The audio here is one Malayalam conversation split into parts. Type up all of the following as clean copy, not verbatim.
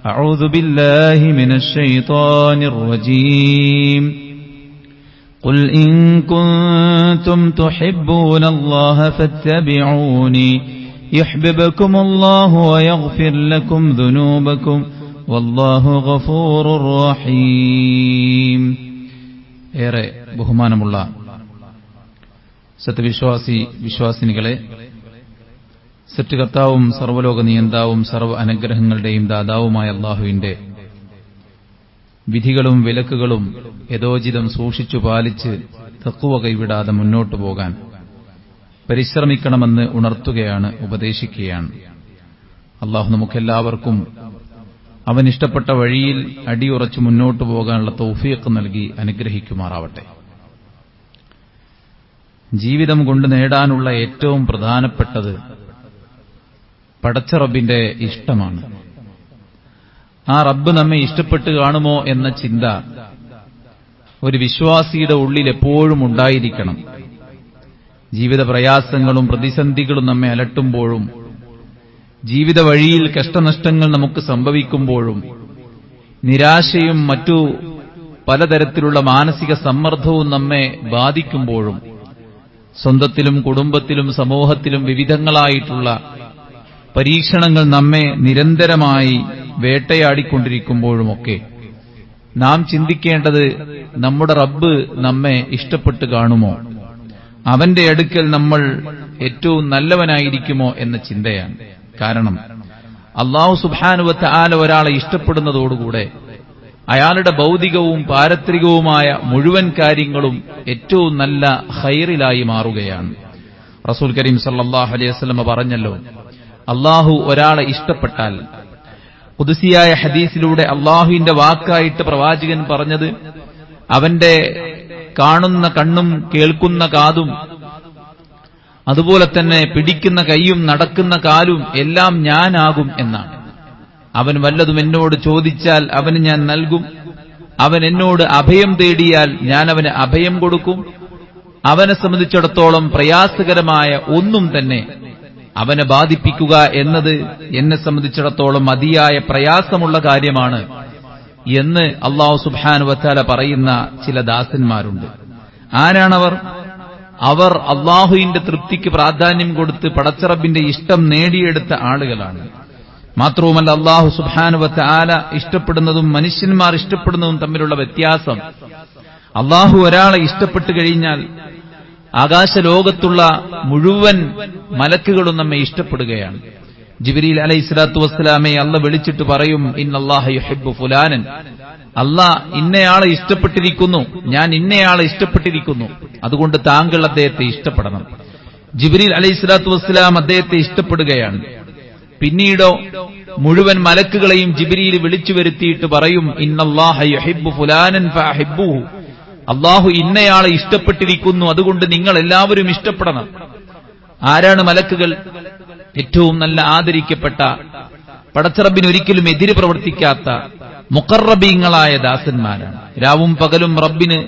أعوذ بالله من الشيطان الرجيم قل إن كنتم تحبون الله فاتبعوني يحببكم الله ويغفر لكم ذنوبكم والله غفور رحيم. ഏറെ ബഹുമാനമുള്ള വിശ്വാസിനികളെ, സൃഷ്ടികർത്താവും സർവ്വലോക നിയന്താവും സർവ്വ അനുഗ്രഹങ്ങളുടെയും ദാതാവുമായ അല്ലാഹുവിന്റെ വിധികളും വിലക്കുകളും യഥോചിതം സൂക്ഷിച്ചു പാലിച്ച് തഖ്വ കൈവിടാതെ മുന്നോട്ടു പോകാൻ പരിശ്രമിക്കണമെന്ന് ഉണർത്തുകയാണ്, ഉപദേശിക്കുകയാണ്. അല്ലാഹു നമുക്കെല്ലാവർക്കും അവനിഷ്ടപ്പെട്ട വഴിയിൽ അടിയുറച്ചു മുന്നോട്ടു പോകാനുള്ള തൗഫീഖ് നൽകി അനുഗ്രഹിക്കുമാറാവട്ടെ. ജീവിതം കൊണ്ട് നേടാനുള്ള ഏറ്റവും പ്രധാനപ്പെട്ടത് പടച്ച റബ്ബിന്റെ ഇഷ്ടമാണ്. ആ റബ്ബ് നമ്മെ ഇഷ്ടപ്പെട്ട് കാണുമോ എന്ന ചിന്ത ഒരു വിശ്വാസിയുടെ ഉള്ളിൽ എപ്പോഴും ഉണ്ടായിരിക്കണം. ജീവിത പ്രയാസങ്ങളും പ്രതിസന്ധികളും നമ്മെ അലട്ടുമ്പോഴും, ജീവിത വഴിയിൽ കഷ്ടനഷ്ടങ്ങൾ നമുക്ക് സംഭവിക്കുമ്പോഴും, നിരാശയും മറ്റു പലതരത്തിലുള്ള മാനസിക സമ്മർദ്ദവും നമ്മെ ബാധിക്കുമ്പോഴും, സ്വന്തത്തിലും കുടുംബത്തിലും സമൂഹത്തിലും വിവിധങ്ങളായിട്ടുള്ള പരീക്ഷണങ്ങൾ നമ്മെ നിരന്തരമായി വേട്ടയാടിക്കൊണ്ടിരിക്കുമ്പോഴുമൊക്കെ നാം ചിന്തിക്കേണ്ടത് നമ്മുടെ റബ്ബ് നമ്മെ ഇഷ്ടപ്പെട്ട് കാണുമോ, അവന്റെ അടുക്കൽ നമ്മൾ ഏറ്റവും നല്ലവനായിരിക്കുമോ എന്ന ചിന്തയാണ്. കാരണം അല്ലാഹു സുബ്ഹാനഹു വ തആല ഒരാളെ ഇഷ്ടപ്പെടുന്നതോടുകൂടെ അയാളുടെ ഭൗതികവും പാരത്രികവുമായ മുഴുവൻ കാര്യങ്ങളും ഏറ്റവും നല്ല ഖൈറിലായി മാറുകയാണ്. റസൂൽ കരീം സല്ലല്ലാഹു അലൈഹി വസല്ലം പറഞ്ഞല്ലോ, അല്ലാഹു ഒരാളെ ഇഷ്ടപ്പെട്ടാൽ, ഖുദ്സിയായ ഹദീസിലൂടെ അല്ലാഹുവിന്റെ വാക്കായിട്ട് പ്രവാചകൻ പറഞ്ഞത്, അവന്റെ കാണുന്ന കണ്ണും കേൾക്കുന്ന കാതും അതുപോലെ തന്നെ പിടിക്കുന്ന കൈയും നടക്കുന്ന കാലും എല്ലാം ഞാനാകും എന്നാണ്. അവൻ വല്ലതും എന്നോട് ചോദിച്ചാൽ അവന് ഞാൻ നൽകും. അവൻ എന്നോട് അഭയം തേടിയാൽ ഞാൻ അവന് അഭയം കൊടുക്കും. അവനെ സംബന്ധിച്ചിടത്തോളം പ്രയാസകരമായ ഒന്നും തന്നെ അവനെ ബാധിപ്പിക്കുക എന്നത് എന്നെ സംബന്ധിച്ചിടത്തോളം അതിയായ പ്രയാസമുള്ള കാര്യമാണ് എന്ന് അല്ലാഹു സുബ്ഹാനഹു വ തആല പറയുന്ന ചില ദാസന്മാരുണ്ട്. ആരാണവർ? അവർ അല്ലാഹുവിന്റെ തൃപ്തിക്ക് പ്രാധാന്യം കൊടുത്ത് പടച്ച റബ്ബിന്റെ ഇഷ്ടം നേടിയെടുത്ത ആളുകളാണ്. മാത്രവുമല്ല, അല്ലാഹു സുബ്ഹാനഹു വ തആല ഇഷ്ടപ്പെടുന്നതും മനുഷ്യന്മാർ ഇഷ്ടപ്പെടുന്നതും തമ്മിലുള്ള വ്യത്യാസം, അല്ലാഹു ഒരാളെ ഇഷ്ടപ്പെട്ടു കഴിഞ്ഞാൽ ആകാശലോകത്തുള്ള മുഴുവൻ മലക്കുകളും നമ്മെ ഇഷ്ടപ്പെടുകയാണ്. ജിബ്രീൽ അലൈഹിസ്സലാത്തു വസ്സലാമെ അല്ലാഹു വിളിച്ചിട്ട് പറയും, ഇന്നല്ലാഹ യുഹിബ്ബു ഫുലാനൻ, അല്ലാഹ് ഇന്നയാളെ ഇഷ്ടപ്പെട്ടിരിക്കുന്നു, ഞാൻ ഇന്നയാളെ ഇഷ്ടപ്പെട്ടിരിക്കുന്നു, അതുകൊണ്ട് താങ്കൾ അദ്ദേഹത്തെ ഇഷ്ടപ്പെടണം. ജിബ്രീൽ അലൈഹിസ്സലാത്തു വസ്സലാം അദ്ദേഹത്തെ ഇഷ്ടപ്പെടുകയാണ്. പിന്നീടോ മുഴുവൻ മലക്കുകളെയും ജിബ്രീൽ വിളിച്ചു വരുത്തിയിട്ട് പറയും, ഇന്നല്ലാഹ യുഹിബ്ബു ഫുലാനൻ ഫഅഹിബ്ബുഹു, അല്ലാഹു ഇന്നയാളെ ഇഷ്ടപ്പെട്ടിരിക്കുന്നു, അതുകൊണ്ട് നിങ്ങൾ എല്ലാവരും ഇഷ്ടപ്പെടണം. ആരാണ് മലക്കുകൾ? ഏറ്റവും നല്ല ആദരിക്കപ്പെട്ട, പടച്ചറബിന് ഒരിക്കലും എതിര് പ്രവർത്തിക്കാത്ത മുഖറബീങ്ങളായ ദാസന്മാരാണ്. രാവും പകലും റബ്ബിന്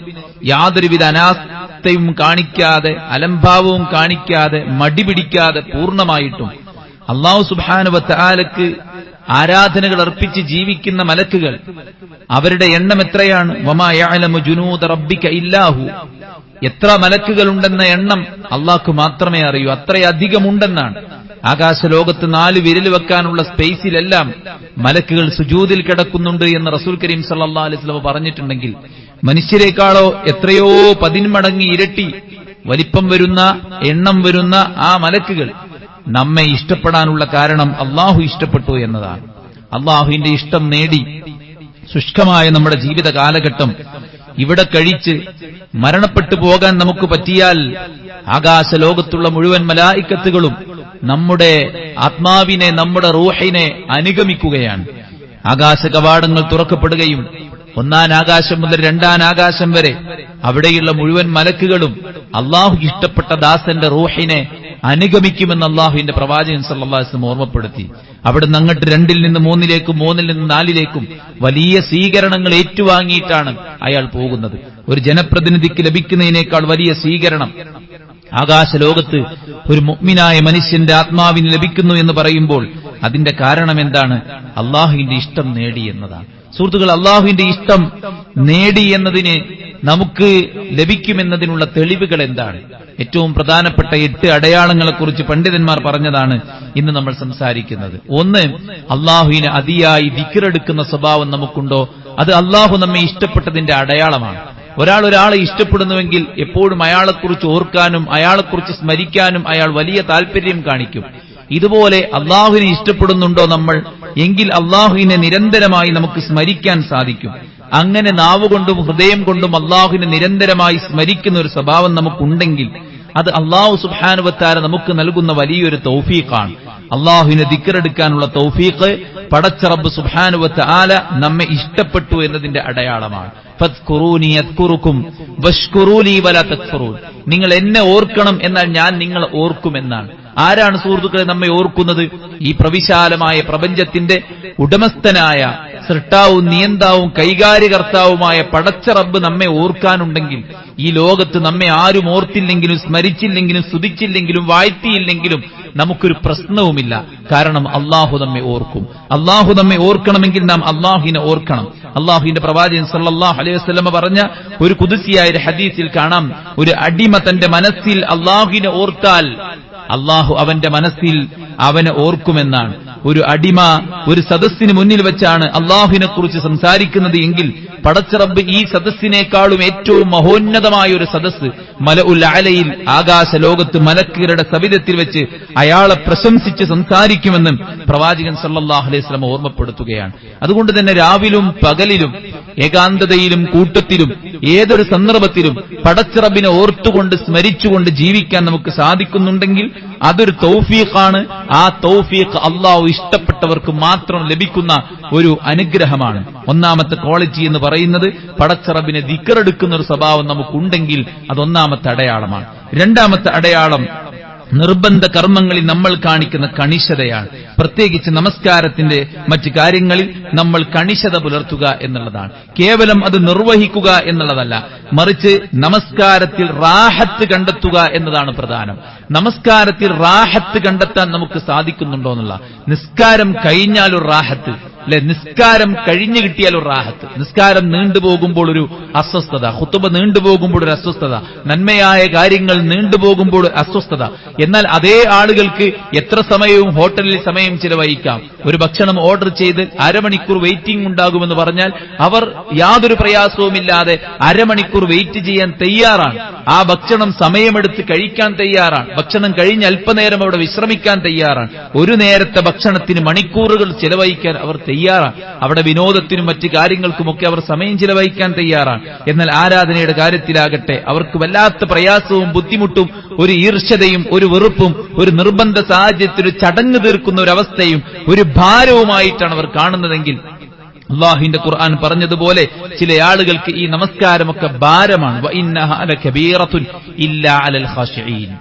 യാതൊരുവിധ അനാസ്ഥയും കാണിക്കാതെ, അലംഭാവവും കാണിക്കാതെ, മടി പിടിക്കാതെ പൂർണ്ണമായിട്ടും അല്ലാഹു സുബ്ഹാനഹു വ തആലക്ക് ആരാധനകൾ അർപ്പിച്ച് ജീവിക്കുന്ന മലക്കുകൾ, അവരുടെ എണ്ണം എത്രയാണ്? വമാ യഅലമു ജുനൂദ റബ്ബിക ഇല്ലാഹു, എത്ര മലക്കുകളുണ്ടെന്ന എണ്ണം അല്ലാഹ്ക്ക് മാത്രമേ അറിയൂ, അത്രയധികമുണ്ടെന്നാണ്. ആകാശലോകത്ത് 4 വിരൽ വെക്കാനുള്ള സ്പേസിലെല്ലാം മലക്കുകൾ സുജൂദിൽ കിടക്കുന്നുണ്ട് എന്ന് റസൂൽ കരീം സല്ലല്ലാഹു അലൈഹി വസല്ലം പറഞ്ഞിട്ടുണ്ടെങ്കിൽ, മനുഷ്യരെക്കാളോ എത്രയോ 10 മടങ്ങ് ഇരട്ടി വലിപ്പം വരുന്ന, എണ്ണം വരുന്ന ആ മലക്കുകൾ നമ്മെ ഇഷ്ടപ്പെടാനുള്ള കാരണം അല്ലാഹു ഇഷ്ടപ്പെട്ടു എന്നതാണ്. അല്ലാഹുവിന്റെ ഇഷ്ടം നേടി ശുഷ്കമായ നമ്മുടെ ജീവിത കാലഘട്ടം ഇവിടെ കഴിച്ച് മരണപ്പെട്ടു പോകാൻ നമുക്ക് പറ്റിയാൽ, ആകാശലോകത്തുള്ള മുഴുവൻ മലായിക്കത്തുകളും നമ്മുടെ ആത്മാവിനെ, നമ്മുടെ റൂഹിനെ അനുഗമിക്കുകയാണ്. ആകാശ കവാടങ്ങൾ തുറക്കപ്പെടുകയും 1-ാം ആകാശം മുതൽ 2-ാം ആകാശം വരെ അവിടെയുള്ള മുഴുവൻ മലക്കുകളും അല്ലാഹു ഇഷ്ടപ്പെട്ട ദാസന്റെ റൂഹിനെ അനുഗമിക്കുമെന്ന് അല്ലാഹുവിന്റെ പ്രവാചകൻ സല്ലല്ലാഹു അലൈഹി വസല്ലം ഓർമ്മപ്പെടുത്തി. അവിടുന്ന് അങ്ങോട്ട് 2-ൽ നിന്ന് 3-ലേക്കും 3-ൽ നിന്ന് 4-ലേക്കും വലിയ സ്വീകരണങ്ങൾ ഏറ്റുവാങ്ങിയിട്ടാണ് അയാൾ പോകുന്നത്. ഒരു ജനപ്രതിനിധിക്ക് ലഭിക്കുന്നതിനേക്കാൾ വലിയ സ്വീകരണം ആകാശലോകത്ത് ഒരു മുഅ്മിനായ മനുഷ്യന്റെ ആത്മാവിന് ലഭിക്കുന്നു എന്ന് പറയുമ്പോൾ അതിന്റെ കാരണം എന്താണ്? അള്ളാഹുവിന്റെ ഇഷ്ടം നേടി എന്നതാണ്. സുഹൃത്തുക്കൾ, അള്ളാഹുവിന്റെ ഇഷ്ടം നേടി എന്നതിന് നമുക്ക് ലഭിക്കുമെന്നതിനുള്ള തെളിവുകൾ എന്താണ്? ഏറ്റവും പ്രധാനപ്പെട്ട 8 അടയാളങ്ങളെക്കുറിച്ച് പണ്ഡിതന്മാർ പറഞ്ഞതാണ് ഇന്ന് നമ്മൾ സംസാരിക്കുന്നത്. ഒന്ന്, അള്ളാഹുവിനെ അതിയായി ദിക്റെടുക്കുന്ന സ്വഭാവം നമുക്കുണ്ടോ? അത് അള്ളാഹു നമ്മെ ഇഷ്ടപ്പെട്ടതിന്റെ അടയാളമാണ്. ഒരാളെ ഇഷ്ടപ്പെടുന്നുവെങ്കിൽ എപ്പോഴും അയാളെക്കുറിച്ച് ഓർക്കാനും അയാളെക്കുറിച്ച് സ്മരിക്കാനും അയാൾ വലിയ താല്പര്യം കാണിക്കും. ഇതുപോലെ അള്ളാഹുവിനെ ഇഷ്ടപ്പെടുന്നുണ്ടോ നമ്മൾ? എങ്കിൽ അള്ളാഹുവിനെ നിരന്തരമായി നമുക്ക് സ്മരിക്കാൻ സാധിക്കും. അങ്ങനെ നാവുകൊണ്ടും ഹൃദയം കൊണ്ടും അള്ളാഹുവിനെ നിരന്തരമായി സ്മരിക്കുന്ന ഒരു സ്വഭാവം നമുക്കുണ്ടെങ്കിൽ അത് അള്ളാഹു സുബ്ഹാനഹു വ തആല നമുക്ക് നൽകുന്ന വലിയൊരു തൗഫീഖാണ്. അള്ളാഹുവിനെ ദിക്റെടുക്കാനുള്ള തൗഫീഖ് പടച്ച റബ്ബ് സുബ്ഹാനഹു വ തആല നമ്മെ ഇഷ്ടപ്പെട്ടു എന്നതിന്റെ അടയാളമാണ്. ഫദ്കുറൂനി യദ്കുറുക്കും വഷ്കുറൂലി വലാ തക്ഫുറൂൻ. നിങ്ങൾ എന്നെ ഓർക്കണം, എന്നാൽ ഞാൻ നിങ്ങളെ ഓർക്കുമെന്നാണ്. ആരാണ് സുഹൃത്തുക്കളെ നമ്മെ ഓർക്കുന്നത്? ഈ പ്രവിശാലമായ പ്രപഞ്ചത്തിന്റെ ഉടമസ്ഥനായ സൃഷ്ടാവും നിയന്താവും കൈകാര്യകർത്താവുമായ പടച്ച റബ്ബ് നമ്മെ ഓർക്കാനുണ്ടെങ്കിൽ ഈ ലോകത്ത് നമ്മെ ആരും ഓർത്തില്ലെങ്കിലും സ്മരിച്ചില്ലെങ്കിലും സ്തുതിച്ചില്ലെങ്കിലും വാഴ്ത്തിയില്ലെങ്കിലും നമുക്കൊരു പ്രശ്നവുമില്ല. കാരണം അള്ളാഹു നമ്മെ ഓർക്കും. അള്ളാഹു നമ്മെ ഓർക്കണമെങ്കിൽ നാം അള്ളാഹുവിനെ ഓർക്കണം. അള്ളാഹുവിന്റെ പ്രവാചകൻ സല്ലല്ലാഹു അലൈഹി വസല്ലം പറഞ്ഞ ഒരു ഖുദ്സിയായ ഒരു ഹദീസിൽ കാണാം, ഒരു അടിമ തന്റെ മനസ്സിൽ അള്ളാഹുവിനെ ഓർത്താൽ അള്ളാഹു അവന്റെ മനസ്സിൽ അവനെ ഓർക്കുമെന്നാണ്. ഒരു അടിമ ഒരു സദസ്സിന് മുന്നിൽ വെച്ചാണ് അള്ളാഹുവിനെ കുറിച്ച് സംസാരിക്കുന്നത് എങ്കിൽ പടച്ച റബ്ബ് ഈ സദസ്സിനേക്കാളും ഏറ്റവും മഹോന്നതമായ ഒരു സദസ്സ് മലഉൽ അലയിൽ ആകാശ ലോകത്ത് മലക്കുകളുടെ സവിധത്തിൽ വെച്ച് അയാളെ പ്രശംസിച്ച് സംസാരിക്കുമെന്നും പ്രവാചകൻ സല്ലല്ലാഹു അലൈഹി വസല്ലം ഓർമ്മപ്പെടുത്തുകയാണ്. അതുകൊണ്ട് തന്നെ രാവിലും പകലിലും ഏകാന്തതയിലും കൂട്ടത്തിലും ഏതൊരു സന്ദർഭത്തിലും പടച്ച റബ്ബിനെ ഓർത്തുകൊണ്ട് സ്മരിച്ചുകൊണ്ട് ജീവിക്കാൻ നമുക്ക് സാധിക്കുന്നുണ്ടെങ്കിൽ അതൊരു തൗഫീഖാണ്. ആ തൗഫീഖ് അള്ളാഹു ഇഷ്ടപ്പെട്ടവർക്ക് മാത്രം ലഭിക്കുന്ന ഒരു അനുഗ്രഹമാണ്. ഒന്നാമത്തെ ക്വാളിറ്റി എന്ന് പറയുന്നത് പടച്ച റബ്ബിനെ ദിക്റെടുക്കുന്ന ഒരു സ്വഭാവം നമുക്കുണ്ടെങ്കിൽ അതൊന്നാമത്തെ അടയാളമാണ്. രണ്ടാമത്തെ അടയാളം നിർബന്ധ കർമ്മങ്ങളിൽ നമ്മൾ കാണിക്കുന്ന കണിശതയാണ്. പ്രത്യേകിച്ച് നമസ്കാരത്തിന്റെ മറ്റു കാര്യങ്ങളിൽ നമ്മൾ കണിശത പുലർത്തുക എന്നുള്ളതാണ്. കേവലം അത് നിർവഹിക്കുക എന്നുള്ളതല്ല, മറിച്ച് നമസ്കാരത്തിൽ റാഹത്ത് കണ്ടെത്തുക എന്നതാണ് പ്രധാനം. നമസ്കാരത്തിൽ റാഹത്ത് കണ്ടെത്താൻ നമുക്ക് സാധിക്കുന്നുണ്ടോ എന്നുള്ള. നിസ്കാരം കഴിഞ്ഞാൽ ഒരു റാഹത്ത്, അല്ലെ? നിസ്കാരം കഴിഞ്ഞു കിട്ടിയാൽ ഒരു റാഹത്ത്. നിസ്കാരം നീണ്ടുപോകുമ്പോൾ ഒരു അസ്വസ്ഥത, ഖുതുബ നീണ്ടുപോകുമ്പോൾ ഒരു അസ്വസ്ഥത, നന്മയായ കാര്യങ്ങൾ നീണ്ടുപോകുമ്പോൾ അസ്വസ്ഥത. എന്നാൽ അതേ ആളുകൾക്ക് എത്ര സമയവും ഹോട്ടലിൽ സമയം ചിലവഴിക്കാം. ഒരു ഭക്ഷണം ഓർഡർ ചെയ്ത് അരമണിക്കൂർ വെയിറ്റിംഗ് ഉണ്ടാകുമെന്ന് പറഞ്ഞാൽ അവർ യാതൊരു പ്രയാസവുമില്ലാതെ അരമണിക്കൂർ വെയിറ്റ് ചെയ്യാൻ തയ്യാറാണ്. ആ ഭക്ഷണം സമയമെടുത്ത് കഴിക്കാൻ തയ്യാറാണ്. ഭക്ഷണം കഴിഞ്ഞ് അല്പനേരം അവിടെ വിശ്രമിക്കാൻ തയ്യാറാണ്. ഒരു നേരത്തെ ഭക്ഷണത്തിന് മണിക്കൂറുകൾ ചിലവഴിക്കാൻ അവർ തയ്യാറാണ്. അവിടെ വിനോദത്തിനും മറ്റു കാര്യങ്ങൾക്കുമൊക്കെ അവർ സമയം ചിലവഴിക്കാൻ തയ്യാറാണ്. എന്നാൽ ആരാധനയുടെ കാര്യത്തിലാകട്ടെ അവർക്ക് വല്ലാത്ത പ്രയാസവും ബുദ്ധിമുട്ടും ഒരു ഈർഷ്യതയും ഒരു വെറുപ്പും ഒരു നിർബന്ധ സാഹചര്യത്തിൽ ഒരു ചടങ്ങ് തീർക്കുന്ന ഒരു അവസ്ഥയും ഒരു ഭാരവുമായിട്ടാണ് അവർ കാണുന്നതെങ്കിൽ അല്ലാഹുവിന്റെ ഖുർആൻ പറഞ്ഞതുപോലെ ചില ആളുകൾക്ക് ഈ നമസ്കാരമൊക്കെ ഭാരമാണ്. വഇന്നഹാ ലകബീറത്തുൻ ഇല്ലാ അലൽ ഖാശിഈൻ.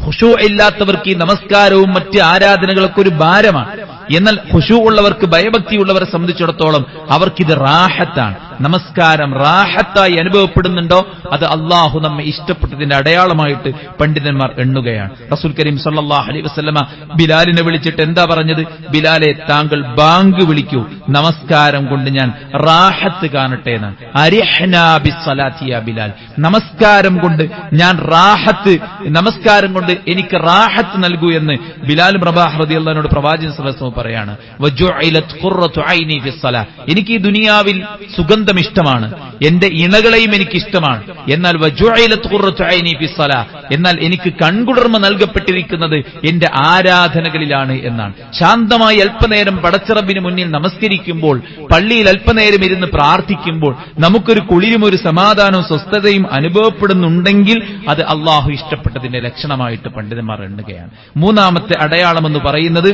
ഖുശൂ ഇല്ലാത്തവർക്ക് ഈ നമസ്കാരവും മറ്റ് ആരാധനകളൊക്കെ ഒരു ഭാരമാണ്. എന്നാൽ ഖുശൂ ഉള്ളവർക്ക്, ഭയഭക്തിയുള്ളവരെ സംബന്ധിച്ചിടത്തോളം അവർക്കിത് റാഹത്താണ്. നമസ്കാരം റാഹത്തായി അനുഭവപ്പെടുന്നുണ്ടോ അത് അള്ളാഹു നമ്മെ ഇഷ്ടപ്പെട്ടതിന്റെ അടയാളമായിട്ട് പണ്ഡിതന്മാർ എണ്ണുകയാണ്. റസൂൽ കരീം സല്ലല്ലാഹു അലൈഹി വസല്ലമ ബിലാലിനെ വിളിച്ചിട്ട് എന്താ പറഞ്ഞത്? ബിലാലെ, താങ്കൾ ബാങ്ക് വിളിക്കൂ, നമസ്കാരം കൊണ്ട് ഞാൻ റാഹത്ത് കാണട്ടെ എന്നാണ്. അരിഹ്നാ ബിസ്സലാത്തി യാ ബിലാൽ. നമസ്കാരം കൊണ്ട് ഞാൻ റാഹത്ത്, നമസ്കാരം കൊണ്ട് എനിക്ക് റാഹത്ത് നൽകൂ എന്ന് ബിലാൽ റബാഹ് റളിയല്ലാഹു അൻഹു പ്രവാചകൻ സല്ലല്ലാഹു അലൈഹി വസല്ലം പറയാണ്. വജുഇലത് ഖുർറതു ഐനി ഫിസ്സലാ. എനിക്ക് ഈ ദുനിയാവിൽ സുഗന്ധം ഇഷ്ടമാണ്, എന്റെ ഇണകളെയും എനിക്ക് ഇഷ്ടമാണ്. എന്നാൽ വജുഇലത് ഖുർറതു ഐനി ഫിസ്സലാ, എന്നാൽ എനിക്ക് കൺകുളിർമ നൽകപ്പെട്ടിരിക്കുന്നത് എന്റെ ആരാധനകളിലാണ് എന്നാണ്. ശാന്തമായി അല്പനേരം പടച്ച റബ്ബിന് മുന്നിൽ നമസ്കരിക്കുമ്പോൾ, പള്ളിയിൽ അല്പനേരം ഇരുന്ന് പ്രാർത്ഥിക്കുമ്പോൾ നമുക്കൊരു കുളിരും ഒരു സമാധാനവും സ്വസ്ഥതയും അനുഭവപ്പെടുന്നുണ്ടെങ്കിൽ അത് അള്ളാഹു ഇഷ്ടപ്പെട്ടതിന്റെ ലക്ഷണമായിട്ട് പണ്ഡിതന്മാർ എണ്ണുകയാണ്. മൂന്നാമത്തെ അടയാളം എന്ന് പറയുന്നത്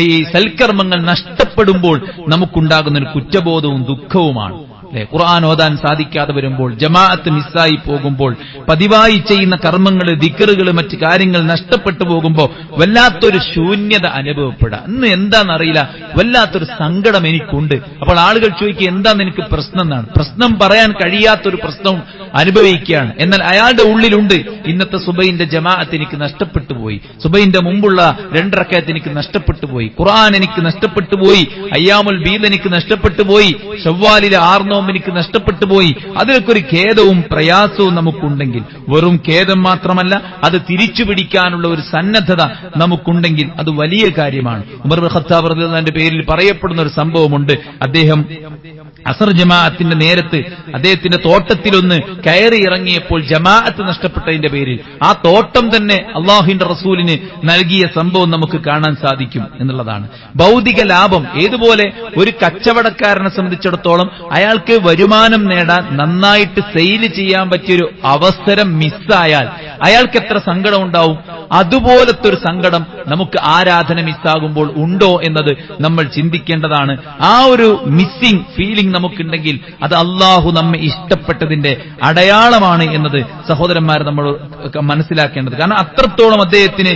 ഈ സൽക്കർമ്മങ്ങൾ നഷ്ടപ്പെടുമ്പോൾ നമുക്കുണ്ടാകുന്ന ഒരു കുറ്റബോധവും ദുഃഖവുമാണ്. അല്ലെ? ഖുർആൻ ഓതാൻ സാധിക്കാതെ വരുമ്പോൾ, ജമാഅത്ത് മിസ്സായി പോകുമ്പോൾ, പതിവായി ചെയ്യുന്ന കർമ്മങ്ങൾ, ദിക്റുകൾ, മറ്റു കാര്യങ്ങൾ നഷ്ടപ്പെട്ടു പോകുമ്പോൾ വല്ലാത്തൊരു ശൂന്യത അനുഭവപ്പെടുക. ഇന്ന് എന്താണെന്നറിയില്ല, വല്ലാത്തൊരു സങ്കടം എനിക്കുണ്ട്. അപ്പോൾ ആളുകൾ ചോദിക്കുക, എന്താണ് എനിക്ക് പ്രശ്നം എന്നാണ്. പ്രശ്നം പറയാൻ കഴിയാത്തൊരു പ്രശ്നവും അനുഭവിക്കുകയാണ്. എന്നാൽ അയാളുടെ ഉള്ളിലുണ്ട്, ഇന്നത്തെ സുബൈന്റെ ജമാഅത്ത് എനിക്ക് നഷ്ടപ്പെട്ടു പോയി, സുബൈന്റെ മുമ്പുള്ള 2 റക്അത്ത് എനിക്ക് നഷ്ടപ്പെട്ടു പോയി, ഖുർആൻ എനിക്ക് നഷ്ടപ്പെട്ടു പോയി, അയ്യാമുൽ ബീദ് എനിക്ക് നഷ്ടപ്പെട്ടു പോയി, ശവ്വാലിലെ 6 നോമ്പ് എനിക്ക് നഷ്ടപ്പെട്ടു പോയി. അതിലൊക്കെ ഒരു ഖേദവും പ്രയാസവും നമുക്കുണ്ടെങ്കിൽ, വെറും ഖേദം മാത്രമല്ല, അത് തിരിച്ചു പിടിക്കാനുള്ള ഒരു സന്നദ്ധത നമുക്കുണ്ടെങ്കിൽ അത് വലിയ കാര്യമാണ്. ഉമർ ഇബ്നു ഖത്താബ് റളിയല്ലാഹു അൻഹുവിന്റെ പേരിൽ പറയപ്പെടുന്ന ഒരു സംഭവമുണ്ട്. അദ്ദേഹം അസർ ജമാഅത്തിന്റെ നേരത്ത് അദ്ദേഹത്തിന്റെ തോട്ടത്തിലൊന്ന് കയറി ഇറങ്ങിയപ്പോൾ ജമാഅത്ത് നഷ്ടപ്പെട്ടതിന്റെ പേരിൽ ആ തോട്ടം തന്നെ അള്ളാഹുവിന്റെ റസൂലിന് നൽകിയ സംഭവം നമുക്ക് കാണാൻ സാധിക്കും എന്നുള്ളതാണ്. ഭൗതിക ലാഭം ഏതുപോലെ ഒരു കച്ചവടക്കാരനെ സംബന്ധിച്ചിടത്തോളം അയാൾക്ക് വരുമാനം നേടാൻ നന്നായിട്ട് സെയിൽ ചെയ്യാൻ പറ്റിയൊരു അവസരം മിസ്സായാൽ അയാൾക്ക് എത്ര സങ്കടം ഉണ്ടാവും, അതുപോലത്തെ ഒരു സങ്കടം നമുക്ക് ആരാധന മിസ്സാകുമ്പോൾ ഉണ്ടോ എന്നത് നമ്മൾ ചിന്തിക്കേണ്ടതാണ്. ആ ഒരു മിസ്സിംഗ് ഫീലിംഗ് നമുക്കുണ്ടെങ്കിൽ അത് അള്ളാഹു നമ്മെ ഇഷ്ടപ്പെട്ടതിന്റെ അടയാളമാണ് എന്നത് സഹോദരന്മാർ നമ്മൾ മനസ്സിലാക്കേണ്ടത്. കാരണം അത്രത്തോളം അദ്ദേഹത്തിന്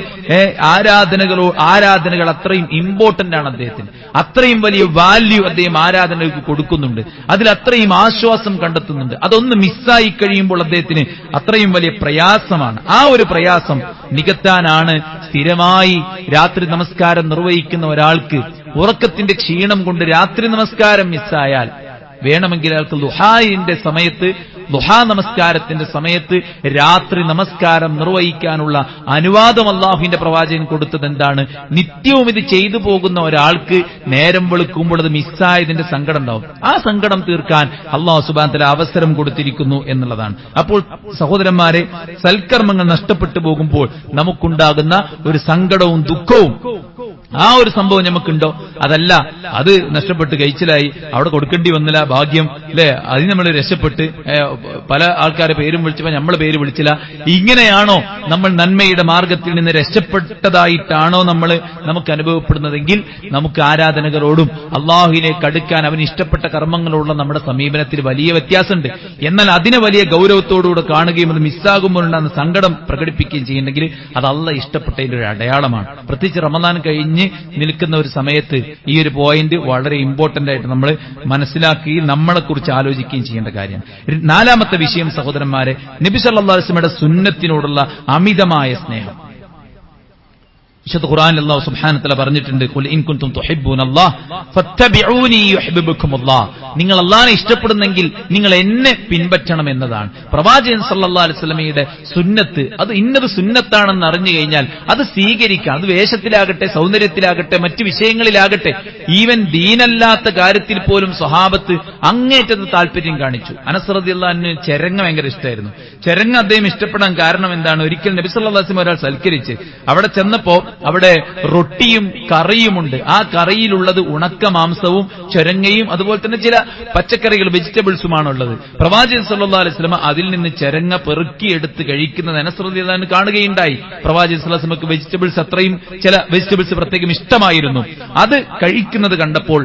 ആരാധനകൾ അത്രയും ഇമ്പോർട്ടന്റ് ആണ് അദ്ദേഹത്തിന്. അത്രയും വലിയ വാല്യൂ അദ്ദേഹം ആരാധനകൾക്ക് കൊടുക്കുന്നുണ്ട്, അതിൽ അത്രയും ആശ്വാസം കണ്ടെത്തുന്നുണ്ട്. അതൊന്ന് മിസ്സായി കഴിയുമ്പോൾ അദ്ദേഹത്തിന് അത്രയും വലിയ പ്രയാസമാണ്. ആ ഒരു പ്രയാസം നികത്താനാണ് സ്ഥിരമായി രാത്രി നമസ്കാരം നിർവഹിക്കുന്ന ഒരാൾക്ക് ഉറക്കത്തിന്റെ ക്ഷീണം കൊണ്ട് രാത്രി നമസ്കാരം മിസ്സായാൽ വേണമെങ്കിൽ അയാൾക്ക് ദുഹാ നമസ്കാരത്തിന്റെ സമയത്ത് രാത്രി നമസ്കാരം നിർവഹിക്കാനുള്ള അനുവാദം അല്ലാഹുവിന്റെ പ്രവാചകൻ കൊടുത്തത് എന്താണ്? നിത്യവും ഇത് ചെയ്തു പോകുന്ന ഒരാൾക്ക് നേരം വെളുക്കുമ്പോൾ അത് മിസ്സായതിന്റെ സങ്കടം ഉണ്ടാവും. ആ സങ്കടം തീർക്കാൻ അല്ലാഹു സുബ്ഹാനഹു വ തആല അവസരം കൊടുത്തിരിക്കുന്നു എന്നുള്ളതാണ്. അപ്പോൾ സഹോദരന്മാരെ, സൽക്കർമ്മങ്ങൾ നഷ്ടപ്പെട്ടു പോകുമ്പോൾ നമുക്കുണ്ടാകുന്ന ഒരു സങ്കടവും ദുഃഖവും ആ ഒരു സംഭവം നമുക്കുണ്ടോ? അതല്ല, അത് നഷ്ടപ്പെട്ട് കഴിച്ചിലായി, അവിടെ കൊടുക്കേണ്ടി വന്നില്ല, ഭാഗ്യം അല്ലെ, അതിന് നമ്മൾ രക്ഷപ്പെട്ട് പല ആൾക്കാരെ പേരും വിളിച്ചപ്പോ നമ്മളെ പേര് വിളിച്ചില്ല. ഇങ്ങനെയാണോ നമ്മൾ നന്മയുടെ മാർഗത്തിൽ നിന്ന് രക്ഷപ്പെട്ടതായിട്ടാണോ നമുക്ക് അനുഭവപ്പെടുന്നതെങ്കിൽ നമുക്ക് ആരാധനകളോടും അള്ളാഹുവിലേക്ക് അടുക്കാൻ അവന് ഇഷ്ടപ്പെട്ട കർമ്മങ്ങളോടുള്ള നമ്മുടെ സമീപനത്തിൽ വലിയ വ്യത്യാസമുണ്ട്. എന്നാൽ അതിനെ വലിയ ഗൗരവത്തോടുകൂടെ കാണുകയും അത് മിസ്സാകുമ്പോൾ ഉണ്ടാകുന്ന സങ്കടം പ്രകടിപ്പിക്കുകയും ചെയ്യുന്നുണ്ടെങ്കിൽ അത് അള്ളാഹ് ഇഷ്ടപ്പെട്ടതിന്റെ ഒരു അടയാളമാണ്. പ്രത്യേകിച്ച് റമദാൻ കഴിഞ്ഞ് നിൽക്കുന്ന ഒരു സമയത്ത് ഈ ഒരു പോയിന്റ് വളരെ ഇമ്പോർട്ടന്റ് ആയിട്ട് നമ്മൾ മനസ്സിലാക്കുകയും നമ്മളെക്കുറിച്ച് ആലോചിക്കുകയും ചെയ്യേണ്ട കാര്യമാണ്. 4ാമത്തെ വിഷയം സഹോദരന്മാരെ, നബി സല്ലല്ലാഹു അലൈഹി വസല്ലമയുടെ സുന്നത്തിനോടുള്ള അമിതമായ സ്നേഹം. വിശുദ്ധ ഖുർആനിൽ അല്ലാഹു സുബ്ഹാനഹു വ തആല പറഞ്ഞിട്ടുണ്ട്, ഖുൽ ഇൻ കുൻതും തുഹിബ്ബൂനല്ലാഹ് ഫത്തബിഊനി യുഹിബ്ബുകുമുല്ലാഹ്. നിങ്ങൾ അല്ലാഹുവിനെ ഇഷ്ടപ്പെടുന്നെങ്കിൽ നിങ്ങൾ എന്നെ പിൻപറ്റണം എന്നതാണ്. പ്രവാചകൻ സല്ലല്ലാഹു അലൈഹി വസല്ലമയുടെ സുന്നത്ത് അത് ഇന്നത് സുന്നത്താണെന്ന് അറിഞ്ഞു കഴിഞ്ഞാൽ അത് സ്വീകരിക്കാം. അത് വേഷത്തിലാകട്ടെ, സൗന്ദര്യത്തിലാകട്ടെ, മറ്റു വിഷയങ്ങളിലാകട്ടെ, ഈവൻ ദീനല്ലാത്ത കാര്യത്തിൽ പോലും സ്വഹാബത്ത് അങ്ങേറ്റത്ത് താല്പര്യം കാണിച്ചു. അനസ് റളിയല്ലാഹു അൻഹു ചെരങ്ങ ഭയങ്കര ഇഷ്ടമായിരുന്നു. ചെരങ്ങ അദ്ദേഹം ഇഷ്ടപ്പെടാൻ കാരണം എന്താണ്? ഒരിക്കൽ നബി സല്ലല്ലാഹു അലൈഹി വസല്ലം ഒരാൾ സൽക്കരിച്ച് അവിടെ ചെന്നപ്പോ അവിടെ റൊട്ടിയും കറിയുമുണ്ട്. ആ കറിയിലുള്ളത് ഉണക്ക മാംസവും ചൊരങ്ങയും അതുപോലെ തന്നെ ചില പച്ചക്കറികൾ, വെജിറ്റബിൾസുമാണുള്ളത്. പ്രവാചകൻ സല്ലല്ലാഹു അലൈഹി വസല്ലം അതിൽ നിന്ന് ചരങ്ങ പെറുക്കിയെടുത്ത് കഴിക്കുന്നത് അനസ് റളിയല്ലാഹു അൻഹു കാണുകയുണ്ടായി. പ്രവാചകൻ സല്ലല്ലാഹു അലൈഹി വസല്ലം വെജിറ്റബിൾസ് അത്രയും ചില വെജിറ്റബിൾസ് പ്രത്യേകം ഇഷ്ടമായിരുന്നു. അത് കഴിക്കുന്നത് കണ്ടപ്പോൾ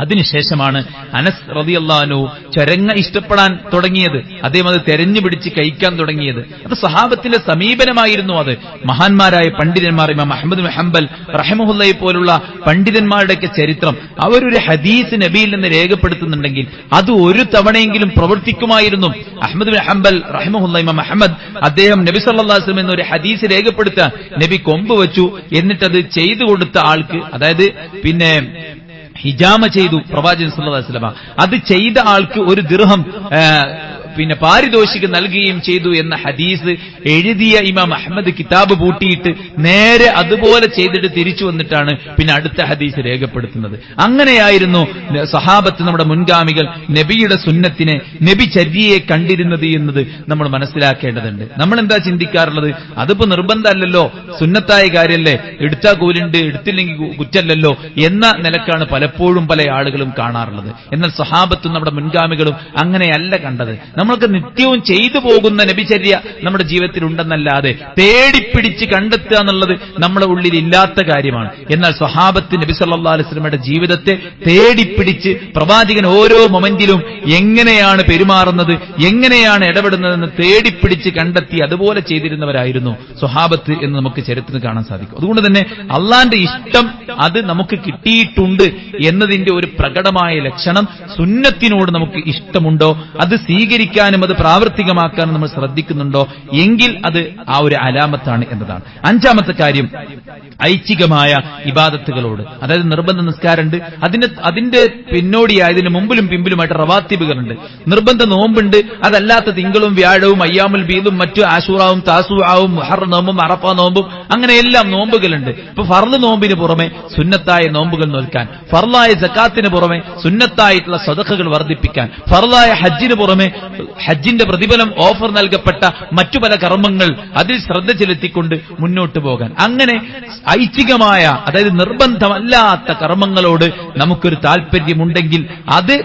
അതിനുശേഷമാണ് അനസ് റളിയല്ലാഹു അൻഹു ചരങ്ങ ഇഷ്ടപ്പെടാൻ തുടങ്ങിയത്. അദ്ദേഹം അത് തെരഞ്ഞു പിടിച്ച് കഴിക്കാൻ തുടങ്ങിയത്. അത് സഹാബത്തിന്റെ സമീപനമായിരുന്നു. അത് മഹാന്മാരായ പണ്ഡിതന്മാർ, ഇമാം അഹ്മദ് ബിൻ ഹംബൽ റഹിമഹുല്ലാഹി പോലുള്ള പണ്ഡിതന്മാരുടെയൊക്കെ ചരിത്രം, അവരൊരു ഹദീസ് നബിയിൽ നിന്ന് രേഖപ്പെടുത്തുന്നുണ്ടെങ്കിൽ അത് ഒരു തവണയെങ്കിലും പ്രവർത്തിക്കുമായിരുന്നു. അഹ്മദ് ബിൻ ഹംബൽ റഹിമഹുല്ലാഹി, ഇമാം അഹ്മദ്, അദ്ദേഹം നബി സല്ലല്ലാഹു അലൈഹി വസല്ലം എന്നൊരു ഹദീസ് രേഖപ്പെടുത്താൻ നബി കൊമ്പ് വെച്ചു. എന്നിട്ടത് ചെയ്തു കൊടുത്ത ആൾക്ക്, അതായത് പിന്നെ ഹിജാമ ചെയ്തു പ്രവാചകൻ സല്ലല്ലാഹു അലൈഹി വസല്ലം, അത് ചെയ്ത ആൾക്ക് 1 ദിർഹം പാരിതോഷികം നൽകുകയും ചെയ്തു എന്ന ഹദീസ് എഴുതിയ ഇമാം അഹ്മദ് കിതാബ് പൂട്ടിയിട്ട് നേരെ അതുപോലെ ചെയ്തിട്ട് തിരിച്ചു വന്നിട്ടാണ് പിന്നെ അടുത്ത ഹദീസ് രേഖപ്പെടുത്തുന്നത്. അങ്ങനെയായിരുന്നു സഹാബത്ത്, നമ്മുടെ മുൻഗാമികൾ നബിയുടെ സുന്നത്തിനെ, നബി ചര്യയെ കണ്ടിരുന്നത് എന്നത് നമ്മൾ മനസ്സിലാക്കേണ്ടതുണ്ട്. നമ്മൾ എന്താ ചിന്തിക്കാറുള്ളത്? അതിപ്പോ നിർബന്ധമല്ലല്ലോ, സുന്നത്തായ കാര്യമല്ലേ, എടുത്താൽ കൂലുണ്ട്, എടുത്തില്ലെങ്കിൽ കുറ്റല്ലല്ലോ എന്ന നിലക്കാണ് പലപ്പോഴും പല ആളുകളും കാണാറുള്ളത്. എന്നാൽ സഹാബത്തും നമ്മുടെ മുൻഗാമികളും അങ്ങനെയല്ല കണ്ടത്. നമ്മൾ നമ്മൾക്ക് നിത്യവും ചെയ്തു പോകുന്ന നബിചര്യ നമ്മുടെ ജീവിതത്തിൽ ഉണ്ടെന്നല്ലാതെ തേടിപ്പിടിച്ച് കണ്ടെത്തുക എന്നുള്ളത് നമ്മുടെ ഉള്ളിൽ ഇല്ലാത്ത കാര്യമാണ്. എന്നാൽ സ്വഹാബത്ത് നബി സല്ലല്ലാഹു അലൈഹി വസല്ലമയുടെ ജീവിതത്തെ തേടിപ്പിടിച്ച് പ്രവാചകൻ ഓരോ മൊമെന്റിലും എങ്ങനെയാണ് പെരുമാറുന്നത്, എങ്ങനെയാണ് ഇടപെടുന്നതെന്ന് തേടിപ്പിടിച്ച് കണ്ടെത്തി അതുപോലെ ചെയ്തിരുന്നവരായിരുന്നു സ്വഹാബത്ത് എന്ന് നമുക്ക് ചരിത്രത്തിൽ കാണാൻ സാധിക്കും. അതുകൊണ്ട് തന്നെ അള്ളാന്റെ ഇഷ്ടം അത് നമുക്ക് കിട്ടിയിട്ടുണ്ട് എന്നതിന്റെ ഒരു പ്രകടമായ ലക്ഷണം സുന്നത്തിനോട് നമുക്ക് ഇഷ്ടമുണ്ടോ, അത് സ്വീകരിക്കാനും അത് പ്രാവർത്തികമാക്കാനും നമ്മൾ ശ്രദ്ധിക്കുന്നുണ്ടോ എങ്കിൽ അത് ആ ഒരു അലാമത്താണ് എന്നതാണ്. അഞ്ചാമത്തെ കാര്യം ഐച്ഛികമായ ഇബാദത്തുകളോട്, അതായത് നിർബന്ധ നിസ്കാരമുണ്ട്, അതിന്റെ പിന്നോടിയായി ഇതിന് മുമ്പിലും പിമ്പിലുമായിട്ട് റവാത്തിബുകളുണ്ട്, നിർബന്ധ നോമ്പുണ്ട്, അതല്ലാത്ത തിങ്കളും വ്യാഴവും അയ്യാമുൽ ബീദും മറ്റു ആശൂറാവും താസുആവും മുഹറം നോമ്പും അറഫ നോമ്പും അങ്ങനെ എല്ലാം നോമ്പുകളുണ്ട്. ഇപ്പൊ ഫർള് നോമ്പിന് പുറമെ സുന്നത്തായ നോമ്പുകൾ നോൽക്കാൻ, ഫർളായ സക്കാത്തിന് പുറമെ സുന്നത്തായിട്ടുള്ള സദഖകൾ വർദ്ധിപ്പിക്കാൻ, ഫർളായ ഹജ്ജിന് പുറമെ ഹജ്ജിന്റെ പ്രതിഫലം ഓഫർ നൽകപ്പെട്ട മറ്റു പല കർമ്മങ്ങൾ അതിൽ ശ്രദ്ധ ചെലുത്തിക്കൊണ്ട് മുന്നോട്ട് പോകാൻ, അങ്ങനെ ഐച്ഛികമായ അതായത് നിർബന്ധമല്ലാത്ത കർമ്മങ്ങളോട് നമുക്കൊരു താല്പര്യമുണ്ടെങ്കിൽ അത്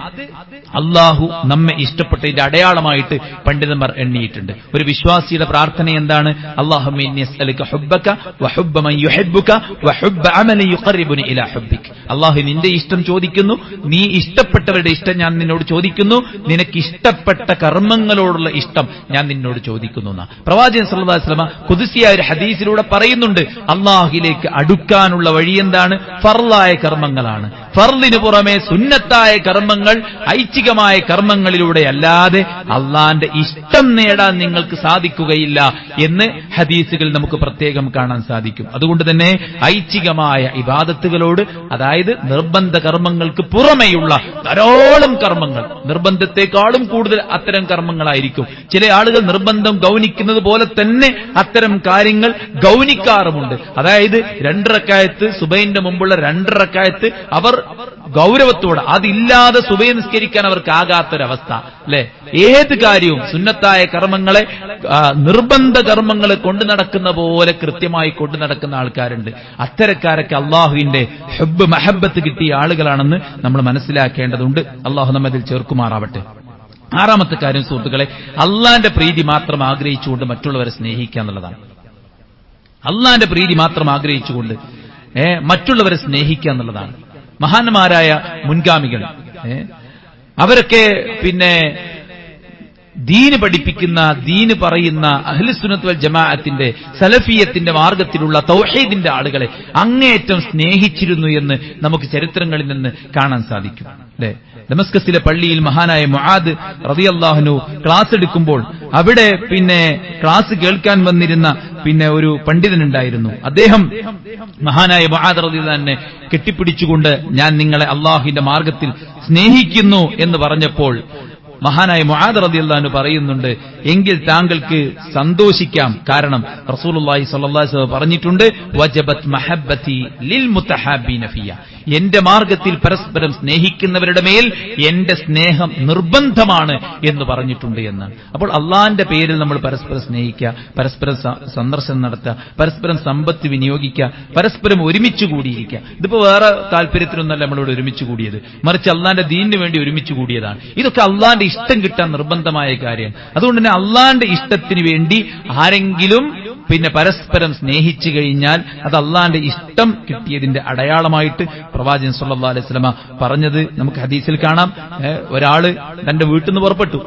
അള്ളാഹു നമ്മെ ഇഷ്ടപ്പെട്ടതിന്റെ അടയാളമായിട്ട് പണ്ഡിതന്മാർ എണ്ണിയിട്ടുണ്ട്. ഒരു വിശ്വാസിയുടെ പ്രാർത്ഥന എന്താണ്? അല്ലാഹുമ്മ ഇന്നി അസ്അലുക ഹുബ്ബക വഹുബ്ബ മൻ യുഹിബ്ബുക വഹുബ്ബ അമലൻ യുഖർരിബുനി ഇലാ ഹുബ്ബിക. അല്ലാഹു നിന്റെ ഇഷ്ടം ചോദിക്കുന്നു, നീ ഇഷ്ടപ്പെട്ടവരുടെ ഇഷ്ടം ഞാൻ നിന്നോട് ചോദിക്കുന്നു, നിനക്ക് ഇഷ്ടപ്പെട്ട കർമ്മങ്ങളോടുള്ള ഇഷ്ടം ഞാൻ നിന്നോട് ചോദിക്കുന്നു എന്നാ പ്രവാചകൻ സല്ലല്ലാഹു അലൈഹി വസല്ലം ഖുദ്സിയായ ഒരു ഹദീസിലൂടെ പറയുന്നുണ്ട്. അള്ളാഹുവിലേക്ക് അടുക്കാനുള്ള വഴി എന്താണ്? ഫർളായ കർമ്മങ്ങളാണ്. ഫർളിന് പുറമെ സുന്നത്തായ കർമ്മങ്ങൾ, ഐച്ഛികമായ കർമ്മങ്ങളിലൂടെ അല്ലാതെ അള്ളാന്റെ ഇഷ്ടം നേടാൻ നിങ്ങൾക്ക് സാധിക്കുകയില്ല എന്ന് ഹദീസുകൾ നമുക്ക് പ്രത്യേകം കാണാൻ സാധിക്കും. അതുകൊണ്ട് തന്നെ ഐച്ഛികമായ ഇബാദത്തുകളോട്, അതായത് നിർബന്ധ കർമ്മങ്ങൾക്ക് പുറമെയുള്ള ധാരാളം കർമ്മങ്ങൾ, നിർബന്ധത്തെക്കാളും കൂടുതൽ അത്തരം കർമ്മങ്ങളായിരിക്കും. ചില ആളുകൾ നിർബന്ധം ഗൗനിക്കുന്നത് പോലെ തന്നെ അത്തരം കാര്യങ്ങൾ ഗൗനിക്കാറുമുണ്ട്. അതായത് 2 റക്അത്ത് സുബഹിന്റെ മുമ്പുള്ള 2 റക്അത്ത് അവർ ഗൗരവത്തോടെ, അതില്ലാതെ സുബഹി നിസ്കരിക്കാൻ അവർക്ക് ആകാത്തൊരവസ്ഥ അല്ലെ. ഏത് കാര്യവും സുന്നത്തായ കർമ്മങ്ങളെ നിർബന്ധ കർമ്മങ്ങളെ കൊണ്ടു നടക്കുന്ന പോലെ കൃത്യമായി കൊണ്ടു നടക്കുന്ന ആൾക്കാരുണ്ട്. അത്തരക്കാരൊക്കെ അള്ളാഹുവിന്റെ ഹുബ്ബ് മഹബ്ബത്ത് കിട്ടിയ ആളുകളാണെന്ന് നമ്മൾ മനസ്സിലാക്കേണ്ടതുണ്ട്. അള്ളാഹു നമ്മെ അതിൽ ചേർക്കുമാറാവട്ടെ. 6ാമത്തെ കാര്യം സുഹൃത്തുക്കളെ, അള്ളാന്റെ പ്രീതി മാത്രം ആഗ്രഹിച്ചുകൊണ്ട് മറ്റുള്ളവരെ സ്നേഹിക്കുക എന്നുള്ളതാണ്. അള്ളാന്റെ പ്രീതി മാത്രം ആഗ്രഹിച്ചുകൊണ്ട് മറ്റുള്ളവരെ സ്നേഹിക്കുക എന്നുള്ളതാണ്. മഹാന്മാരായ മുൻഗാമികൾ അവരൊക്കെ ദീന് പഠിപ്പിക്കുന്ന, ദീന് പറയുന്ന അഹ്ലുസുന്നത്ത് വൽ ജമാഅത്തിന്റെ സലഫിയത്തിന്റെ മാർഗത്തിലുള്ള തൗഹീദിന്റെ ആളുകളെ അങ്ങേയറ്റം സ്നേഹിച്ചിരുന്നു എന്ന് നമുക്ക് ചരിത്രങ്ങളിൽ നിന്ന് കാണാൻ സാധിക്കും അല്ലെ. ദമസ്കസിലെ പള്ളിയിൽ മഹാനായ മുആദ് റളിയല്ലാഹു അൻഹു ക്ലാസ് എടുക്കുമ്പോൾ അവിടെ ക്ലാസ് കേൾക്കാൻ വന്നിരുന്ന ഒരു പണ്ഡിതനുണ്ടായിരുന്നു. അദ്ദേഹം മഹാനായ മുആദ് റളിയല്ലാഹു അൻഹു കെട്ടിപ്പിടിച്ചുകൊണ്ട് ഞാൻ നിങ്ങളെ അള്ളാഹുവിന്റെ മാർഗത്തിൽ സ്നേഹിക്കുന്നു എന്ന് പറഞ്ഞപ്പോൾ മഹാനായ മുആദ് റളിയല്ലാഹു അൻഹു പറയുന്നുണ്ട്, എങ്കിൽ താങ്കൾക്ക് സന്തോഷിക്കാം, കാരണം റസൂലുള്ളാഹി സ്വല്ലല്ലാഹു അലൈഹി വസല്ലം പറഞ്ഞിട്ടുണ്ട്, വജബത് മഹബ്ബതി ലിൽ മുതഹാബീന ഫിയ, എന്റെ മാർഗത്തിൽ പരസ്പരം സ്നേഹിക്കുന്നവരുടെ മേൽ എന്റെ സ്നേഹം നിർബന്ധമാണ് എന്ന് പറഞ്ഞിട്ടുണ്ട് എന്നാണ്. അപ്പോൾ അള്ളാന്റെ പേരിൽ നമ്മൾ പരസ്പരം സ്നേഹിക്കുക, പരസ്പരം സന്ദർശനം നടത്തുക, പരസ്പരം സമ്പത്ത് വിനിയോഗിക്കുക, പരസ്പരം ഒരുമിച്ച് കൂടിയിരിക്കുക. ഇതിപ്പോ വേറെ താല്പര്യത്തിനൊന്നല്ല നമ്മളിവിടെ ഒരുമിച്ച് കൂടിയത്, മറിച്ച് അള്ളാന്റെ ദീനിന് വേണ്ടി ഒരുമിച്ച് കൂടിയതാണ്. ഇതൊക്കെ അള്ളാന്റെ ഇഷ്ടം കിട്ടാൻ നിർബന്ധമായ കാര്യമാണ്. അതുകൊണ്ട് തന്നെ അള്ളാന്റെ ഇഷ്ടത്തിന് വേണ്ടി ആരെങ്കിലും പരസ്പരം സ്നേഹിച്ചു കഴിഞ്ഞാൽ അത് അള്ളാന്റെ ഇഷ്ടം കിട്ടിയതിന്റെ അടയാളമായിട്ട് പ്രവാചകൻ സല്ലല്ലാഹു അലൈഹി വസല്ലം പറഞ്ഞത് നമുക്ക് ഹദീസിൽ കാണാം. ഒരാള് തന്റെ വീട്ടിൽ നിന്ന് പുറപ്പെട്ടു,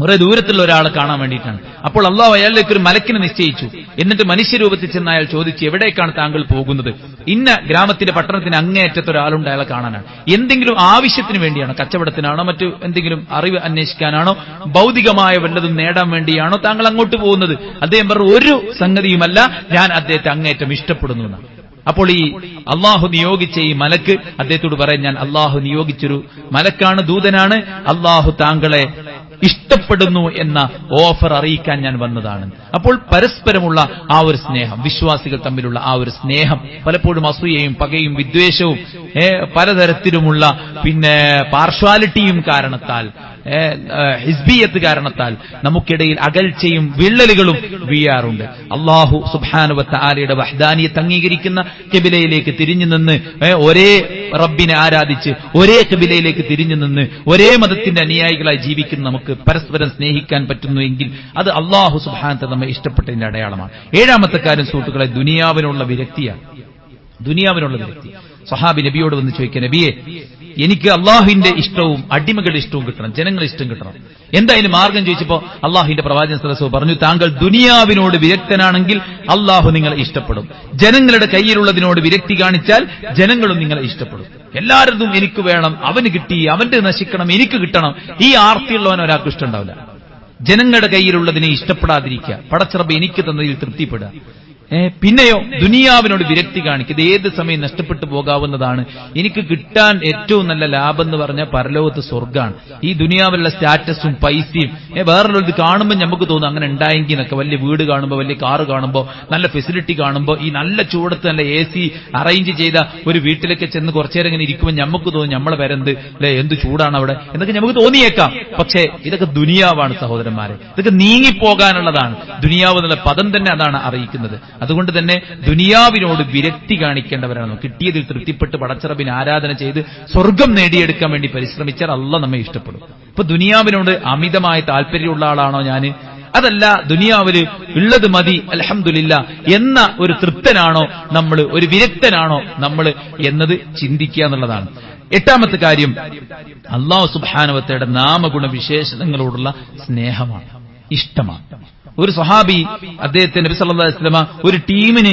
കുറെ ദൂരത്തുള്ള ഒരാളെ കാണാൻ വേണ്ടിയിട്ടാണ്. അപ്പോൾ അള്ളാഹു അയാളിലേക്ക് ഒരു മലക്കിനെ നിശ്ചയിച്ചു. എന്നിട്ട് മനുഷ്യരൂപത്തിൽ ചെന്ന് അയാൾ ചോദിച്ചു, എവിടേക്കാണ് താങ്കൾ പോകുന്നത്? ഇന്ന ഗ്രാമത്തിന്റെ പട്ടണത്തിന് അങ്ങേയറ്റത്ത് ഒരാളുണ്ട്, അയാളെ കാണാനാണ്. എന്തെങ്കിലും ആവശ്യത്തിന് വേണ്ടിയാണോ? കച്ചവടത്തിനാണോ, മറ്റു എന്തെങ്കിലും അറിവ് അന്വേഷിക്കാനാണോ, ഭൗതികമായ വല്ലതും നേടാൻ വേണ്ടിയാണോ താങ്കൾ അങ്ങോട്ട് പോകുന്നത്? അദ്ദേഹം പറഞ്ഞു, ഒരു സംഗതിയുമല്ല, ഞാൻ അദ്ദേഹത്തെ അങ്ങേയറ്റം ഇഷ്ടപ്പെടുന്നു എന്നാണ്. അപ്പോൾ ഈ അള്ളാഹു നിയോഗിച്ച ഈ മലക്ക് അദ്ദേഹത്തോട് പറയാൻ, ഞാൻ അള്ളാഹു നിയോഗിച്ചൊരു മലക്കാണ്, ദൂതനാണ്, അള്ളാഹു താങ്കളെ ഇഷ്ടപ്പെടുന്നു എന്ന ഓഫർ അറിയിക്കാൻ ഞാൻ വന്നതാണ്. അപ്പോൾ പരസ്പരമുള്ള ആ ഒരു സ്നേഹം, വിശ്വാസികൾ തമ്മിലുള്ള ആ ഒരു സ്നേഹം, പലപ്പോഴും അസൂയയും പകയും വിദ്വേഷവും പലതരത്തിലുമുള്ള പാർഷ്വാലിറ്റിയും കാരണത്താൽ, ഹിസ്ബിയത്ത് കാരണത്താൽ നമുക്കിടയിൽ അകൽച്ചയും വിള്ളലുകളും വീഴാറുണ്ട്. അല്ലാഹു സുബ്ഹാനഹു വ തആലയുടെ വഹ്ദാനിയത്ത് അംഗീകരിക്കുന്ന ഖിബലയിലേക്ക് തിരിഞ്ഞു നിന്ന് ഒരേ റബ്ബിനെ ആരാധിച്ച് ഒരേ ഖിബിലയിലേക്ക് തിരിഞ്ഞു നിന്ന് ഒരേ മതത്തിന്റെ അനുയായികളായി ജീവിക്കുന്ന നമുക്ക് പരസ്പരം സ്നേഹിക്കാൻ പറ്റുന്നുവെങ്കിൽ അത് അല്ലാഹു സുബ്ഹാനഹു വ തആല നമ്മെ ഇഷ്ടപ്പെട്ടതിന്റെ അടയാളമാണ്. ഏഴാമത്തെ കാര്യം സുഹൃത്തുക്കളെ, ദുനിയാവിനുള്ള വിരക്തിയാണ്. ദുനിയാവിനുള്ള വിരക്തി. സ്വഹാബി നബിയോട് വന്ന് ചോദിക്കുക, നബിയെ, എനിക്ക് അള്ളാഹുവിന്റെ ഇഷ്ടവും അടിമകളുടെ ഇഷ്ടവും കിട്ടണം, ജനങ്ങളുടെ ഇഷ്ടം കിട്ടണം, എന്താ അതിന് മാർഗം ചോദിച്ചപ്പോ അള്ളാഹുവിന്റെ പ്രവാചകൻ സ്വല്ലല്ലാഹു അലൈഹി വസല്ലം പറഞ്ഞു, താങ്കൾ ദുനിയാവിനോട് വിരക്തനാണെങ്കിൽ അള്ളാഹു നിങ്ങളെ ഇഷ്ടപ്പെടും. ജനങ്ങളുടെ കയ്യിലുള്ളതിനോട് വിരക്തി കാണിച്ചാൽ ജനങ്ങളും നിങ്ങളെ ഇഷ്ടപ്പെടും. എല്ലാവരും എനിക്ക് വേണം, അവന് കിട്ടി, അവന്റെ നശിക്കണം, എനിക്ക് കിട്ടണം, ഈ ആർത്തിയുള്ളവൻ ഒരാൾക്ക് ഇഷ്ടമുണ്ടാവില്ല. ജനങ്ങളുടെ കയ്യിലുള്ളതിനെ ഇഷ്ടപ്പെടാതിരിക്കുക, പടച്ചറബ് എനിക്ക് തന്നതിൽ തൃപ്തിപ്പെടുക. പിന്നെയോ ദുനിയാവിനോട് വിരക്തി കാണിക്കുക. ഇത് ഏത് സമയം നഷ്ടപ്പെട്ടു പോകാവുന്നതാണ്. എനിക്ക് കിട്ടാൻ ഏറ്റവും നല്ല ലാഭം എന്ന് പറഞ്ഞാൽ പരലോകത്ത് സ്വർഗ്ഗാണ്. ഈ ദുനിയാവിലുള്ള സ്റ്റാറ്റസും പൈസയും വേറൊരു കാണുമ്പോൾ നമുക്ക് തോന്നും അങ്ങനെ ഉണ്ടായെങ്കിൽ എന്നൊക്കെ. വലിയ വീട് കാണുമ്പോൾ, വലിയ കാറ് കാണുമ്പോൾ, നല്ല ഫെസിലിറ്റി കാണുമ്പോൾ, ഈ നല്ല ചൂടത്ത് നല്ല AC അറേഞ്ച് ചെയ്ത ഒരു വീട്ടിലേക്ക് ചെന്ന് കുറച്ചേരം ഇങ്ങനെ ഇരിക്കുമ്പോൾ നമുക്ക് തോന്നും നമ്മളെ വരെന്ത് അല്ലെ, എന്ത് ചൂടാണ് അവിടെ എന്നൊക്കെ നമുക്ക് തോന്നിയേക്കാം. പക്ഷേ ഇതൊക്കെ ദുനിയാവാണ് സഹോദരന്മാരെ, ഇതൊക്കെ നീങ്ങിപ്പോകാനുള്ളതാണ്. ദുനിയാവ് എന്നുള്ള പദം തന്നെ അതാണ് അറിയിക്കുന്നത്. അതുകൊണ്ട് തന്നെ ദുനിയാവിനോട് വിരക്തി കാണിക്കേണ്ടവരാണ്. കിട്ടിയതിൽ തൃപ്തിപ്പെട്ട് പടച്ചറബിന് ആരാധന ചെയ്ത് സ്വർഗം നേടിയെടുക്കാൻ വേണ്ടി പരിശ്രമിച്ചാൽ അള്ളാഹ് നമ്മെ ഇഷ്ടപ്പെടും. ഇപ്പൊ ദുനിയാവിനോട് അമിതമായ താല്പര്യമുള്ള ആളാണോ ഞാന്? അതല്ല, ദുനിയാവില് ഉള്ളത് മതി അൽഹംദുലില്ലാ എന്ന ഒരു തൃപ്തനാണോ നമ്മൾ, ഒരു വിരക്തനാണോ നമ്മൾ എന്നത് ചിന്തിക്കുക എന്നുള്ളതാണ്. എട്ടാമത്തെ കാര്യം അല്ലാഹു സുബ്ഹാനഹു വ തആലയുടെ നാമഗുണ വിശേഷണങ്ങളോടുള്ള സ്നേഹമാണ്, ഇഷ്ടമാണ്. ഒരു സ്വഹാബി അദ്ദേഹത്തെ നബി സല്ലല്ലാഹു അലൈഹി വസല്ലമ ഒരു ടീമിന്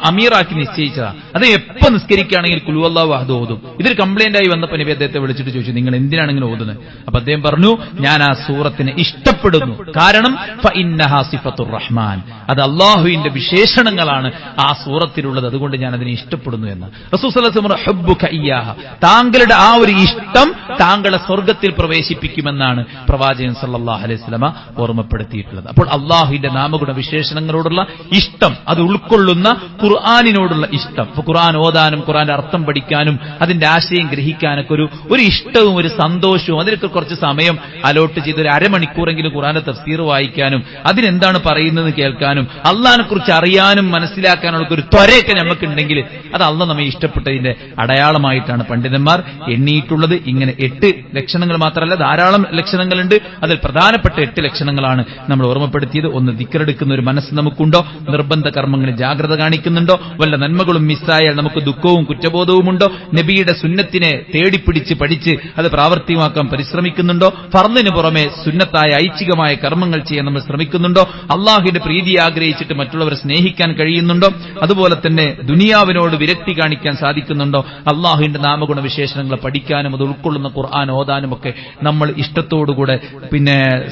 അമീറാക്കി നിശ്ചയിച്ചതാണ്. അത് എപ്പോ നിസ്കരിക്കുകയാണെങ്കിൽ ഖുൽ ഹുവല്ലാഹു അഹദ് ഓതും. ഇതൊരു കംപ്ലൈന്റ് ആയി വന്നപ്പോൾ നബി അദ്ദേഹത്തെ വിളിച്ചിട്ട് ചോദിച്ചു, നിങ്ങൾ എന്തിനാണ് ഇങ്ങനെ ഓതുന്നത്? അപ്പൊ അദ്ദേഹം പറഞ്ഞു, ഞാൻ ആ സൂറത്തിനെ ഇഷ്ടപ്പെടുന്നു, കാരണം ഫഇന്നഹാ സിഫത്തുർ റഹ്മാൻ, അത് അല്ലാഹുവിന്റെ വിശേഷണങ്ങളാണ് ആ സൂറത്തിലുള്ളത്, അതുകൊണ്ട് ഞാൻ അതിനെ ഇഷ്ടപ്പെടുന്നു എന്ന്. റസൂൽ സല്ലല്ലാഹു അലൈഹി വസല്ലം ഹുബ്ബുക ഇയ്യാഹ, താങ്കളുടെ ആ ഒരു ഇഷ്ടം താങ്കളെ സ്വർഗ്ഗത്തിൽ പ്രവേശിപ്പിക്കുമെന്നാണ് പ്രവാചകൻ സല്ലല്ലാഹു അലൈഹി വസല്ലമ ഓർമ്മപ്പെടുത്തിയിട്ടുള്ളത്. അപ്പോൾ അള്ളാഹുവിന്റെ നാമഗുണ വിശേഷണങ്ങളോടുള്ള ഇഷ്ടം, അത് ഉൾക്കൊള്ളുന്ന ഖുർആനിനോടുള്ള ഇഷ്ടം. ഇപ്പൊ ഖുർആൻ ഓതാനും ഖുർആന്റെ അർത്ഥം പഠിക്കാനും അതിന്റെ ആശയം ഗ്രഹിക്കാനൊക്കെ ഒരു ഇഷ്ടവും ഒരു സന്തോഷവും, അതിനൊക്കെ കുറച്ച് സമയം അലോട്ട് ചെയ്ത് ഒരു അരമണിക്കൂറെങ്കിലും ഖുർആന്റെ തഫ്സീർ വായിക്കാനും അതിനെന്താണ് പറയുന്നത് കേൾക്കാനും അള്ളാഹിനെ കുറിച്ച് അറിയാനും മനസ്സിലാക്കാനുള്ള ഒരു ത്വരയൊക്കെ നമുക്കുണ്ടെങ്കിൽ അത് അള്ളാഹ് നമ്മെ ഇഷ്ടപ്പെട്ടതിന്റെ അടയാളമായിട്ടാണ് പണ്ഡിതന്മാർ എണ്ണിയിട്ടുള്ളത്. ഇങ്ങനെ 8 ലക്ഷണങ്ങൾ മാത്രമല്ല, ധാരാളം ലക്ഷണങ്ങളുണ്ട്. അതിൽ പ്രധാനപ്പെട്ട 8 ലക്ഷണങ്ങളാണ് നമ്മൾ ഓർമ്മപ്പെടുത്തിയത്. ഒന്ന്, ദിക്റെടുക്കുന്ന ഒരു മനസ്സ് നമുക്കുണ്ടോ? നിർബന്ധ കർമ്മങ്ങളിൽ ജാഗ്രത കാണിക്കുന്നുണ്ടോ? വല്ല നന്മകളും മിസ്സായാൽ നമുക്ക് ദുഃഖവും കുറ്റബോധവുമുണ്ടോ? നബിയുടെ സുന്നത്തിനെ തേടിപ്പിടിച്ച് പഠിച്ച് അത് പ്രാവർത്തികമാക്കാൻ പരിശ്രമിക്കുന്നുണ്ടോ? ഫർളിന് പുറമെ സുന്നത്തായ ഐച്ഛികമായ കർമ്മങ്ങൾ ചെയ്യാൻ നമ്മൾ ശ്രമിക്കുന്നുണ്ടോ? അള്ളാഹുവിന്റെ പ്രീതി ആഗ്രഹിച്ചിട്ട് മറ്റുള്ളവരെ സ്നേഹിക്കാൻ കഴിയുന്നുണ്ടോ? അതുപോലെ തന്നെ ദുനിയാവിനോട് വിരക്തി കാണിക്കാൻ സാധിക്കുന്നുണ്ടോ? അള്ളാഹുവിന്റെ നാമഗുണ വിശേഷണങ്ങൾ പഠിക്കാനും അത് ഉൾക്കൊള്ളുന്ന ഖുർആൻ ഓതാനും ഒക്കെ നമ്മൾ ഇഷ്ടത്തോടുകൂടെ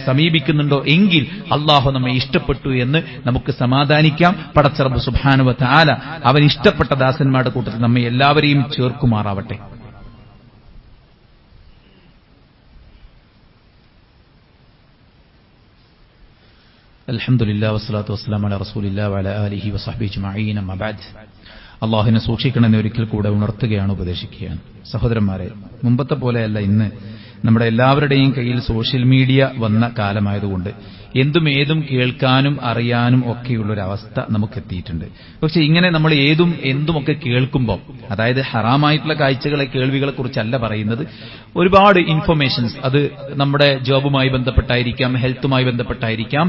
സമീപിക്കുന്നുണ്ടോ? എങ്കിൽ അള്ളാഹു നമ്മെ ഇഷ്ടപ്പെട്ടു എന്ന് നമുക്ക് സമാധാനിക്കാം. പടച്ച റബ്ബ് സുബ്ഹാനഹു വ തആല അവൻ ഇഷ്ടപ്പെട്ട ദാസന്മാരുടെ കൂട്ടത്തിൽ നമ്മെ എല്ലാവരെയും ചേർക്കുമാറാവട്ടെ. അൽഹംദുലില്ലാഹി വസ്സലാത്തു വസ്സലാമു അലാ റസൂലില്ലാഹി വഅലാ ആലിഹി വസഹ്ബിഹി അജ്മഈൻ. അമ്മാ ബഅദ്. അള്ളാഹുവിനെ സൂക്ഷിക്കണമെന്ന് ഒരിക്കൽ കൂടെ ഉണർത്തുകയാണ്, ഉപദേശിക്കുകയാണ്. സഹോദരന്മാരെ, മുമ്പത്തെ പോലെയല്ല ഇന്ന് നമ്മുടെ എല്ലാവരുടെയും കയ്യിൽ സോഷ്യൽ മീഡിയ വന്ന കാലമായതുകൊണ്ട് എന്തും ഏതും കേൾക്കാനും അറിയാനും ഒക്കെയുള്ളൊരവസ്ഥ നമുക്കെത്തിയിട്ടുണ്ട്. പക്ഷെ ഇങ്ങനെ നമ്മൾ ഏതും എന്തുമൊക്കെ കേൾക്കുമ്പോൾ, അതായത് ഹറാമായിട്ടുള്ള കാഴ്ചകളെ കേൾവികളെ കുറിച്ചല്ല പറയുന്നത്, ഒരുപാട് ഇൻഫർമേഷൻസ്, അത് നമ്മുടെ ജോബുമായി ബന്ധപ്പെട്ടായിരിക്കാം, ഹെൽത്തുമായി ബന്ധപ്പെട്ടായിരിക്കാം,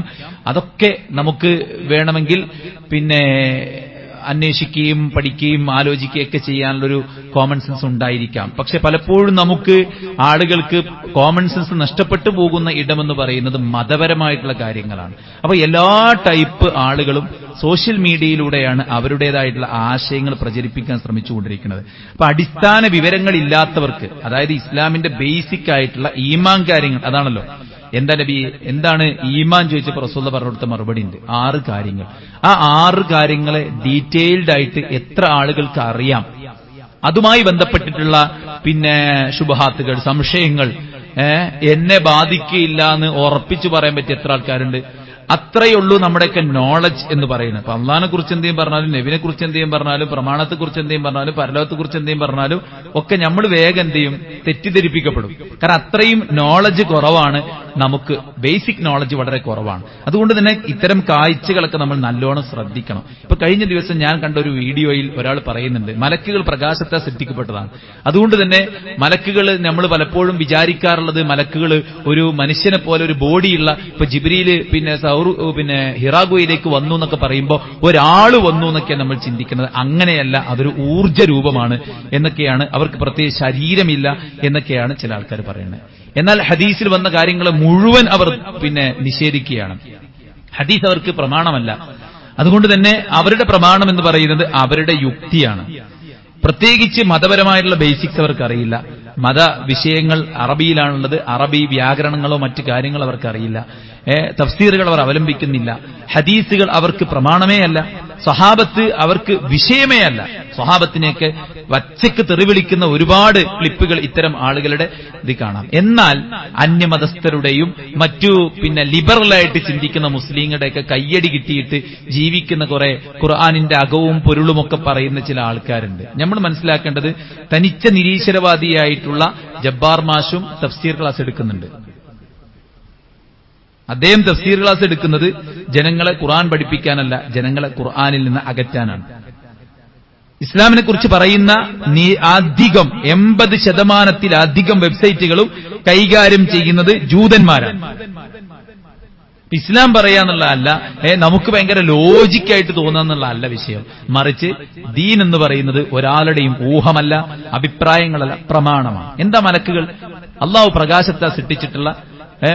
അതൊക്കെ നമുക്ക് വേണമെങ്കിൽ അന്വേഷിക്കുകയും പഠിക്കുകയും ആലോചിക്കുകയൊക്കെ ചെയ്യാനുള്ളൊരു കോമൺ സെൻസ് ഉണ്ടായിരിക്കാം. പക്ഷെ പലപ്പോഴും നമുക്ക് ആളുകൾക്ക് കോമൺ സെൻസ് നഷ്ടപ്പെട്ടു പോകുന്ന ഇടമെന്ന് പറയുന്നത് മതപരമായിട്ടുള്ള കാര്യങ്ങളാണ്. അപ്പൊ എല്ലാ ടൈപ്പ് ആളുകളും സോഷ്യൽ മീഡിയയിലൂടെയാണ് അവരുടേതായിട്ടുള്ള ആശയങ്ങൾ പ്രചരിപ്പിക്കാൻ ശ്രമിച്ചുകൊണ്ടിരിക്കുന്നത്. അപ്പൊ അടിസ്ഥാന വിവരങ്ങളില്ലാത്തവർക്ക്, അതായത് ഇസ്ലാമിന്റെ ബേസിക് ആയിട്ടുള്ള ഈമാൻ കാര്യങ്ങൾ, അതാണല്ലോ എന്താ നബി എന്താണ് ഈമാൻ ചോദിച്ചപ്പോൾ റസൂലുള്ളാഹി പറഞ്ഞു കൊടുത്ത മറുപടി ഉണ്ട്, 6 കാര്യങ്ങൾ. ആ 6 കാര്യങ്ങളെ ഡീറ്റെയിൽഡ് ആയിട്ട് എത്ര ആളുകൾക്ക് അറിയാം, അതുമായി ബന്ധപ്പെട്ടിട്ടുള്ള ശുബഹാത്തുകൾ, സംശയങ്ങൾ എന്നെ ബാധിക്കുകയില്ല എന്ന് ഉറപ്പിച്ചു പറയാൻ പറ്റിയ എത്ര ആൾക്കാരുണ്ട്? അത്രയുള്ളൂ നമ്മുടെയൊക്കെ നോളജ് എന്ന് പറയുന്നത്. അപ്പൊ അള്ളാഹിനെ കുറിച്ച് എന്തെങ്കിലും പറഞ്ഞാലും, നബിനെ കുറിച്ച് എന്തെങ്കിലും പറഞ്ഞാലും, പ്രമാണത്തെക്കുറിച്ച് എന്തെങ്കിലും പറഞ്ഞാലും, പരലോകത്തെക്കുറിച്ച് എന്തെങ്കിലും പറഞ്ഞാലും ഒക്കെ നമ്മൾ വേഗം എന്ത് ചെയ്യും, തെറ്റിദ്ധരിപ്പിക്കപ്പെടും. കാരണം അത്രയും നോളജ് കുറവാണ് നമുക്ക്, ബേസിക് നോളജ് വളരെ കുറവാണ്. അതുകൊണ്ട് തന്നെ ഇത്തരം കാഴ്ചകളൊക്കെ നമ്മൾ നല്ലോണം ശ്രദ്ധിക്കണം. ഇപ്പൊ കഴിഞ്ഞ ദിവസം ഞാൻ കണ്ട ഒരു വീഡിയോയിൽ ഒരാൾ പറയുന്നുണ്ട്, മലക്കുകൾ പ്രകാശത്തെ സൃഷ്ടിക്കപ്പെട്ടതാണ്. അതുകൊണ്ട് തന്നെ മലക്കുകൾ, നമ്മൾ പലപ്പോഴും വിചാരിക്കാറുള്ളത് മലക്കുകൾ ഒരു മനുഷ്യനെ പോലെ ഒരു ബോഡിയുള്ള, ഇപ്പൊ ജിബ്രീൽ പിന്നെ ഹിറാഗുയിലേക്ക് വന്നു എന്നൊക്കെ പറയുമ്പോൾ ഒരാള് വന്നു എന്നൊക്കെയാണ് നമ്മൾ ചിന്തിക്കുന്നത്. അങ്ങനെയല്ല, അതൊരു ഊർജ്ജ രൂപമാണ് എന്നൊക്കെയാണ്, അവർക്ക് പ്രത്യേക ശരീരമില്ല എന്നൊക്കെയാണ് ചില ആൾക്കാർ പറയുന്നത്. എന്നാൽ ഹദീസിൽ വന്ന കാര്യങ്ങൾ മുഴുവൻ അവർ നിഷേധിക്കുകയാണ്. ഹദീസ് അവർക്ക് പ്രമാണമല്ല. അതുകൊണ്ട് തന്നെ അവരുടെ പ്രമാണം എന്ന് പറയുന്നത് അവരുടെ യുക്തിയാണ്. പ്രത്യേകിച്ച് മതപരമായിട്ടുള്ള ബേസിക്സ് അവർക്ക് അറിയില്ല. മത വിഷയങ്ങൾ അറബിയിലാണുള്ളത്. അറബി വ്യാകരണങ്ങളോ മറ്റു കാര്യങ്ങളോ അവർക്കറിയില്ല. തഫ്സീറുകൾ അവർ അവലംബിക്കുന്നില്ല. ഹദീസുകൾ അവർക്ക് പ്രമാണമേ അല്ല. സ്വഹാബത്ത് അവർക്ക് വിഷയമേ അല്ല. സ്വഹാബത്തിനെയൊക്കെ വച്ചക്ക് തെറിവിളിക്കുന്ന ഒരുപാട് ക്ലിപ്പുകൾ ഇത്തരം ആളുകളുടെ ഇത് കാണാം. എന്നാൽ അന്യമതസ്ഥരുടെയും മറ്റു ലിബറലായിട്ട് ചിന്തിക്കുന്ന മുസ്ലിങ്ങളുടെയൊക്കെ കയ്യടി കിട്ടിയിട്ട് ജീവിക്കുന്ന കുറെ ഖുർആനിന്റെ അകവും പൊരുളുമൊക്കെ പറയുന്ന ചില ആൾക്കാരുണ്ട്. നമ്മൾ മനസ്സിലാക്കേണ്ടത്, തനിച്ച നിരീശ്വരവാദിയായിട്ടുള്ള ജബ്ബാർ മാഷും തഫ്സീർ ക്ലാസ് എടുക്കുന്നുണ്ട്. അദ്ദേഹം തഫ്സീർ ക്ലാസ് എടുക്കുന്നത് ജനങ്ങളെ ഖുർആൻ പഠിപ്പിക്കാനല്ല, ജനങ്ങളെ ഖുർആനിൽ നിന്ന് അകറ്റാനാണ്. ഇസ്ലാമിനെ കുറിച്ച് പറയുന്ന അധികം 80% വെബ്സൈറ്റുകളും കൈകാര്യം ചെയ്യുന്നത് ജൂതന്മാരാണ്. ഇസ്ലാം പറയാന്നുള്ളതല്ല, നമുക്ക് ഭയങ്കര ലോജിക്കായിട്ട് തോന്നാന്നുള്ളതല്ല വിഷയം. മറിച്ച് ദീൻ എന്ന് പറയുന്നത് ഒരാളുടെയും ഊഹമല്ല, അഭിപ്രായങ്ങളല്ല, പ്രമാണമാണ്. എന്താ മലക്കുകൾ? അള്ളാഹു പ്രകാശത്തെ സൃഷ്ടിച്ചിട്ടുള്ള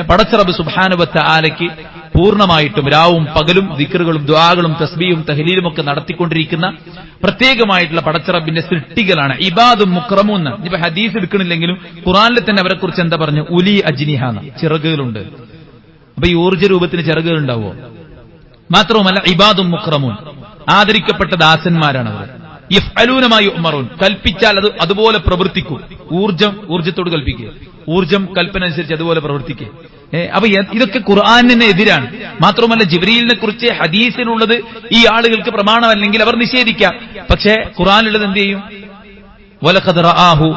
പടച്ച റബ്ബ് സുബ്ഹാനഹു വ തആലയ്ക്ക് പൂർണ്ണമായിട്ടും രാവും പകലും ദിക്റുകളും ദുആകളും തസ്ബീഹും തഹ്ലീലും ഒക്കെ നടത്തിക്കൊണ്ടിരിക്കുന്ന പ്രത്യേകമായിട്ടുള്ള പടച്ച റബ്ബിന്റെ സൃഷ്ടികളാണ്. ഇബാദും മുക്രമൂൻ. ഇപ്പൊ ഹദീസ് എടുക്കണില്ലെങ്കിലും ഖുർആനിൽ തന്നെ അവരെ കുറിച്ച് എന്താ പറഞ്ഞു? ഉലി അജ്നിഹ, ചിറകുകളുണ്ട്. അപ്പൊ ഈ ഊർജ്ജ രൂപത്തിന് ചിറകുകൾ ഉണ്ടാവോ? മാത്രവുമല്ല ഇബാദും മുക്രമൂൻ, ആദരിക്കപ്പെട്ട ദാസന്മാരാണ് അവർ. യഫ്അലൂന മാ യുഅ്മറൂൻ, കൽപ്പിച്ചാൽ അത് അതുപോലെ പ്രവർത്തിക്കും. ഊർജ്ജത്തോട് കൽപ്പിക്കുക, ഊർജ്ജം കൽപ്പന അനുസരിച്ച് അതുപോലെ പ്രവർത്തിക്കുക. അപ്പൊ ഇതൊക്കെ ഖുർആനിന് എതിരാണ്. മാത്രമല്ല ജിബ്രീലിനെ കുറിച്ച് ഹദീസിലുള്ളത് ഈ ആളുകൾക്ക് പ്രമാണമല്ലെങ്കിൽ അവർ നിഷേധിക്കാം. പക്ഷേ ഖുർആനിലുള്ളത് എന്ത് ചെയ്യും? വലഖദ് റആഹു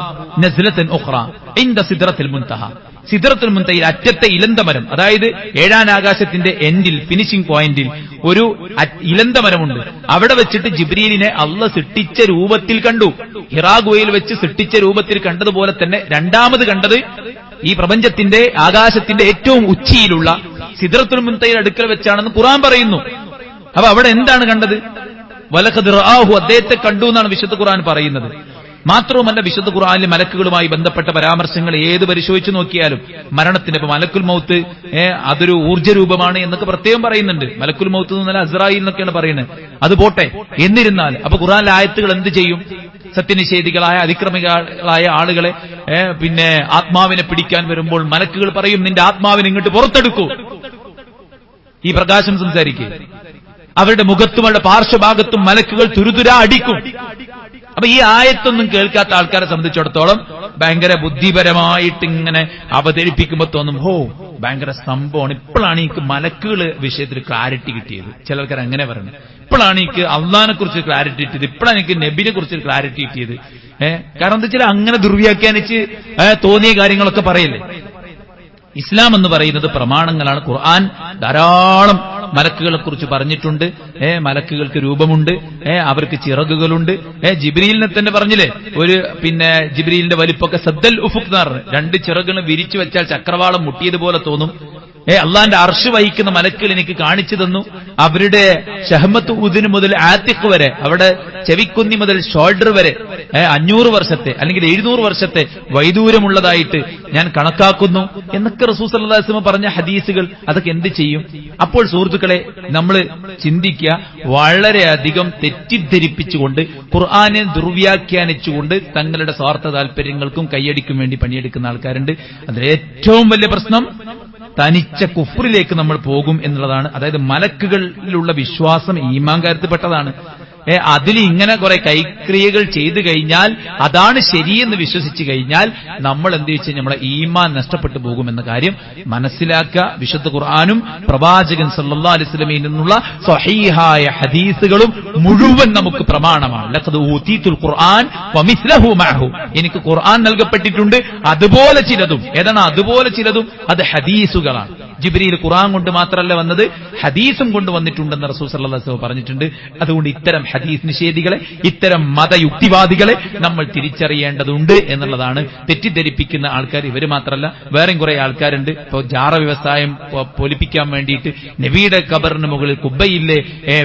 നസ്ലതൻ ഉഖ്റ ഇൻദ സിദ്റത്തിൽ മുൻതഹ. സിദ്റത്തുൽ മുൻതഹയിൽ അറ്റത്തെ ഇലന്തമരം, അതായത് 7ാം ആകാശത്തിന്റെ എൻഡിൽ, ഫിനിഷിംഗ് പോയിന്റിൽ ഒരു ഇലന്തമരമുണ്ട്. അവിടെ വെച്ചിട്ട് ജിബ്രീലിനെ അള്ളാഹ് സൃഷ്ടിച്ച രൂപത്തിൽ കണ്ടു. ഹിറാ ഗുഹയിൽ വെച്ച് സൃഷ്ടിച്ച രൂപത്തിൽ കണ്ടതുപോലെ തന്നെ രണ്ടാമത് കണ്ടത് ഈ പ്രപഞ്ചത്തിന്റെ ആകാശത്തിന്റെ ഏറ്റവും ഉച്ചിയിലുള്ള സിദ്റത്തുൽ മുൻതഹയിൽ അടുക്കൽ വെച്ചാണെന്ന് ഖുർആൻ പറയുന്നു. അപ്പൊ അവിടെ എന്താണ് കണ്ടത്? വലഖദ് റആഹു, അദ്ദേഹത്തെ കണ്ടു എന്നാണ് വിശുദ്ധ ഖുർആൻ പറയുന്നത്. മാത്രവുമല്ല, വിശുദ്ധ ഖുർആനിലെ മലക്കുകളുമായി ബന്ധപ്പെട്ട പരാമർശങ്ങൾ ഏത് പരിശോധിച്ചു നോക്കിയാലും മരണത്തിന്, ഇപ്പൊ മലക്കുൽ മൗത്ത് അതൊരു ഊർജ്ജ രൂപമാണ് എന്നൊക്കെ പ്രത്യേകം പറയുന്നുണ്ട്. മലക്കുൽ മൗത്ത് എന്നല്ല അസ്രായീൽ എന്നൊക്കെയാണ് പറയുന്നത്. അത് പോട്ടെ, എന്നിരുന്നാൽ അപ്പൊ ഖുർആനിലെ ആയത്തുകൾ എന്ത് ചെയ്യും? സത്യനിഷേധികളായ അതിക്രമികളായ ആളുകളെ ആത്മാവിനെ പിടിക്കാൻ വരുമ്പോൾ മലക്കുകൾ പറയും, നിന്റെ ആത്മാവിനെ ഇങ്ങോട്ട് പുറത്തെടുക്കൂ, ഈ പ്രകാശം സംസാരിക്കുക. അവരുടെ മുഖത്തും അവരുടെ പാർശ്വഭാഗത്തും മലക്കുകൾ തുരുതുരാ അടിക്കും. അപ്പൊ ഈ ആയത്തൊന്നും കേൾക്കാത്ത ആൾക്കാരെ സംബന്ധിച്ചിടത്തോളം ഭയങ്കര ബുദ്ധിപരമായിട്ട് ഇങ്ങനെ അവതരിപ്പിക്കുമ്പോൾ തോന്നും, ഭയങ്കര സംഭവമാണ്. ഇപ്പോഴാണ് എനിക്ക് മലക്കുകള് വിഷയത്തിൽ ക്ലാരിറ്റി കിട്ടിയത്. ചിലർക്കാർ അങ്ങനെ പറയുന്നത്, ഇപ്പോഴാണ് എനിക്ക് അള്ളാഹിനെ കുറിച്ച് ക്ലാരിറ്റി കിട്ടിയത്, ഇപ്പോഴാണ് എനിക്ക് നബിനെ കുറിച്ച് ക്ലാരിറ്റി കിട്ടിയത്. കാരണം എന്താ വെച്ചാൽ അങ്ങനെ ദുർവ്യാഖ്യാനിച്ച് തോന്നിയ കാര്യങ്ങളൊക്കെ പറയല്ലേ. ഇസ്ലാം എന്ന് പറയുന്നത് പ്രമാണങ്ങളാണ്. ഖുർആൻ ധാരാളം മലക്കുകളെ കുറിച്ച് പറഞ്ഞിട്ടുണ്ട്. മലക്കുകൾക്ക് രൂപമുണ്ട്, അവർക്ക് ചിറകുകളുണ്ട്. ജിബ്രീലിനെ തന്നെ പറഞ്ഞില്ലേ, ഒരു ജിബ്രീലിന്റെ വലിപ്പൊക്കെ സദ്ദൽ ഉഫുഖ് എന്ന് പറഞ്ഞു, 2 ചിറകുകൾ വിരിച്ചു വെച്ചാൽ ചക്രവാളം മുട്ടിയതുപോലെ തോന്നും. അള്ളാന്റെ അർശ് വഹിക്കുന്ന മലക്കുകൾ എനിക്ക് കാണിച്ചു തന്നു. അവരുടെ ഷഹ്മത്ത് ഉദിന് മുതൽ ആത്തിഖ് വരെ, അവിടെ ചെവിക്കുന്നി മുതൽ ഷോൾഡർ വരെ 500 വർഷത്തെ അല്ലെങ്കിൽ 700 വർഷത്തെ വൈദൂരമുള്ളതായിട്ട് ഞാൻ കണക്കാക്കുന്നു എന്നൊക്കെ റസൂൽ സല്ലല്ലാഹു അലൈഹി വസല്ലം പറഞ്ഞ ഹദീസുകൾ. അതൊക്കെ എന്ത് ചെയ്യും? അപ്പോൾ സുഹൃത്തുക്കളെ, നമ്മൾ ചിന്തിക്കുക, വളരെയധികം തെറ്റിദ്ധരിപ്പിച്ചുകൊണ്ട് ഖുർആനെ ദുർവ്യാഖ്യാനിച്ചുകൊണ്ട് തങ്ങളുടെ സ്വാർത്ഥ താല്പര്യങ്ങൾക്കും കയ്യടിക്കും വേണ്ടി പണിയെടുക്കുന്ന ആൾക്കാരുണ്ട്. അതിൽ ഏറ്റവും വലിയ പ്രശ്നം തനിച്ച കുഫ്റിലേക്ക് നമ്മൾ പോകും എന്നുള്ളതാണ്. അതായത് മലക്കുകളിലുള്ള വിശ്വാസം ഈമാൻ കാര്യത്തിൽപ്പെട്ടതാണ്. അതിൽ ഇങ്ങനെ കുറെ കൈക്രിയകൾ ചെയ്തു കഴിഞ്ഞാൽ അതാണ് ശരിയെന്ന് വിശ്വസിച്ചു കഴിഞ്ഞാൽ നമ്മൾ എന്ത് വെച്ചാൽ നമ്മളെ ഈമാൻ നഷ്ടപ്പെട്ടു പോകുമെന്ന കാര്യം മനസ്സിലാക്കുക. വിശുദ്ധ ഖുർആനും പ്രവാചകൻ സല്ലല്ലാഹു അലൈഹി വസല്ലമയിൽ നിന്നുള്ള സ്വഹീഹായ ഹദീസുകളും മുഴുവൻ നമുക്ക് പ്രമാണമാണ്. ലഖദ് ഊതീതുൽ ഖുർആൻ വമിസ്ലഹു മഅഹു, എനിക്ക് ഖുർആൻ നൽകപ്പെട്ടിട്ടുണ്ട്, അതുപോലെ ചിലതും. ഏതാണ് അതുപോലെ ചിലതും? അത് ഹദീസുകളാണ്. ജിബ്രീൽ ഖുർആൻ കൊണ്ട് മാത്രമല്ല വന്നത്, ഹദീസും കൊണ്ട് വന്നിട്ടുണ്ടെന്ന് റസൂൽ സല്ലല്ലാഹു അലൈഹി വസല്ലം പറഞ്ഞിട്ടുണ്ട്. അതുകൊണ്ട് ഇത്തരം ഹദീസ് നിഷേധികളെ, ഇത്തരം മതയുക്തിവാദികളെ നമ്മൾ തിരിച്ചറിയേണ്ടതുണ്ട് എന്നുള്ളതാണ്. തെറ്റിദ്ധരിപ്പിക്കുന്ന ആൾക്കാർ ഇവര് മാത്രമല്ല, വേറെയും കുറെ ആൾക്കാരുണ്ട്. ഇപ്പോൾ ജാറ വ്യവസായം പൊലിപ്പിക്കാൻ വേണ്ടിയിട്ട് നബിയുടെ ഖബറിന് മുകളിൽ കുബ്ബയില്ലേ,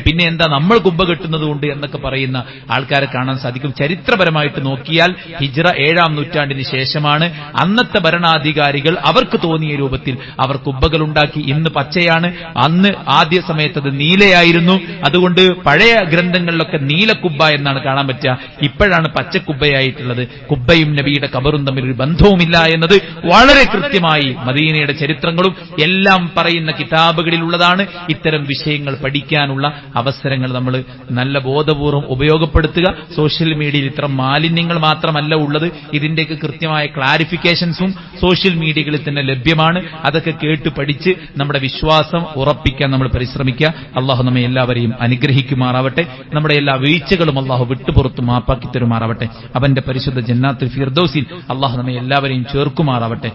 പിന്നെ എന്താ നമ്മൾ കുബ്ബ കെട്ടുന്നതുകൊണ്ട് എന്നൊക്കെ പറയുന്ന ആൾക്കാരെ കാണാൻ സാധിക്കും. ചരിത്രപരമായിട്ട് നോക്കിയാൽ ഹിജ്റ 7-ാം നൂറ്റാണ്ടിന് ശേഷമാണ് അന്നത്തെ ഭരണാധികാരികൾ അവർക്ക് തോന്നിയ രൂപത്തിൽ അവർ കുബ്ബകൾ ഉണ്ടാക്കി. ഇന്ന് പച്ചയാണ്, അന്ന് ആദ്യ സമയത്ത് അത് നീലയായിരുന്നു. അതുകൊണ്ട് പഴയ ഗ്രന്ഥങ്ങളിലൊക്കെ നീലക്കുബ്ബ എന്നാണ് കാണാൻ പറ്റുക. ഇപ്പോഴാണ് പച്ചക്കുബ്ബയായിട്ടുള്ളത്. കുബ്ബയും നബിയുടെ ഖബറും തമ്മിൽ ഒരു ബന്ധവുമില്ല എന്നത് വളരെ കൃത്യമായി മദീനയുടെ ചരിത്രങ്ങളും എല്ലാം പറയുന്ന കിതാബുകളിലുള്ളതാണ്. ഇത്തരം വിഷയങ്ങൾ പഠിക്കാനുള്ള അവസരങ്ങൾ നമ്മൾ നല്ല ബോധപൂർവ്വം ഉപയോഗപ്പെടുത്തുക. സോഷ്യൽ മീഡിയയിൽ ഇത്തരം മാലിന്യങ്ങൾ മാത്രമല്ല ഉള്ളത്, ഇതിന്റെയൊക്കെ കൃത്യമായ ക്ലാരിഫിക്കേഷൻസും സോഷ്യൽ മീഡിയകളിൽ തന്നെ ലഭ്യമാണ്. അതൊക്കെ കേട്ട് പഠിച്ച് നമ്മുടെ വിശ്വാസം ഉറപ്പിക്കാൻ നമ്മൾ പരിശ്രമിക്കുക. അള്ളാഹു നമ്മെ എല്ലാവരെയും അനുഗ്രഹിക്കുമാറാവട്ടെ. നമ്മുടെ എല്ലാ വീഴ്ചകളും അള്ളാഹു വിട്ടുപുറത്ത് മാപ്പാക്കി തരുമാറാവട്ടെ. അവന്റെ പരിശുദ്ധ ജന്നാത്തുൽ ഫിർദൗസിൽ അള്ളാഹു നമ്മെ എല്ലാവരെയും ചേർക്കുമാറാവട്ടെ.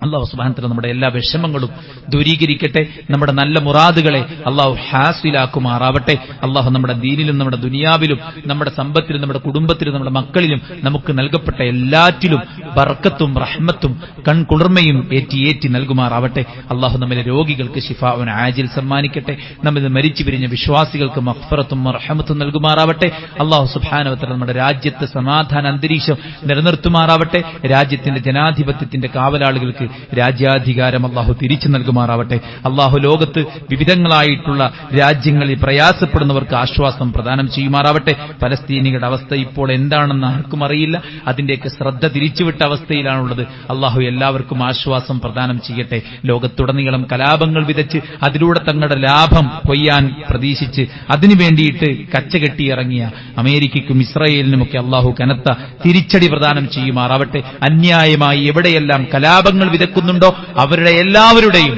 അള്ളാഹു സുബ്ഹാനഹു വ തആല നമ്മുടെ എല്ലാ വിഷമങ്ങളും ദൂരീകരിക്കട്ടെ. നമ്മുടെ നല്ല മുറാദുകളെ അള്ളാഹു ഹാസിലാക്കുമാറാവട്ടെ. അള്ളാഹു നമ്മുടെ ദീനിലും നമ്മുടെ ദുനിയാവിലും നമ്മുടെ സമ്പത്തിലും നമ്മുടെ കുടുംബത്തിലും നമ്മുടെ മക്കളിലും നമുക്ക് നൽകപ്പെട്ട എല്ലാറ്റിലും ബർക്കത്തും റഹ്മത്തും കൺകുളിർമയും ഏറ്റി നൽകുമാറാവട്ടെ. അള്ളാഹു നമ്മിലെ രോഗികൾക്ക് ശിഫാഉൻ ആജിൽ സമ്മാനിക്കട്ടെ. നമ്മിൽ മരിച്ചു പിരിഞ്ഞ വിശ്വാസികൾക്ക് മഗ്ഫിറത്തും റഹ്മത്തും നൽകുമാറാവട്ടെ. അള്ളാഹു സുബ്ഹാനഹു വ തആല നമ്മുടെ രാജ്യത്ത് സമാധാന അന്തരീക്ഷം നിലനിർത്തുമാറാവട്ടെ. രാജ്യത്തിന്റെ ജനാധിപത്യത്തിന്റെ കാവലാളുകൾക്ക് രാജ്യാധികാരം അള്ളാഹു തിരിച്ചു നൽകുമാറാവട്ടെ. അള്ളാഹു ലോകത്ത് വിവിധങ്ങളായിട്ടുള്ള രാജ്യങ്ങളിൽ പ്രയാസപ്പെടുന്നവർക്ക് ആശ്വാസം പ്രദാനം ചെയ്യുമാറാവട്ടെ. പലസ്തീനികളുടെ അവസ്ഥ ഇപ്പോൾ എന്താണെന്ന് ആർക്കും അറിയില്ല. അതിന്റെയൊക്കെ ശ്രദ്ധ തിരിച്ചുവിട്ട അവസ്ഥയിലാണുള്ളത്. അള്ളാഹു എല്ലാവർക്കും ആശ്വാസം പ്രദാനം ചെയ്യട്ടെ. ലോകത്തുടനീളം കലാപങ്ങൾ വിതച്ച് അതിലൂടെ തങ്ങളുടെ ലാഭം കൊയ്യാൻ പ്രതീക്ഷിച്ച് അതിനു വേണ്ടിയിട്ട് കച്ചകെട്ടിയിറങ്ങിയ അമേരിക്കയ്ക്കും ഇസ്രായേലിനുമൊക്കെ അള്ളാഹു കനത്ത തിരിച്ചടി പ്രദാനം ചെയ്യുമാറാവട്ടെ. അന്യായമായി എവിടെയെല്ലാം കലാപങ്ങൾ വിതക്കുന്നുണ്ടോ അവരുടെ എല്ലാവരുടെയും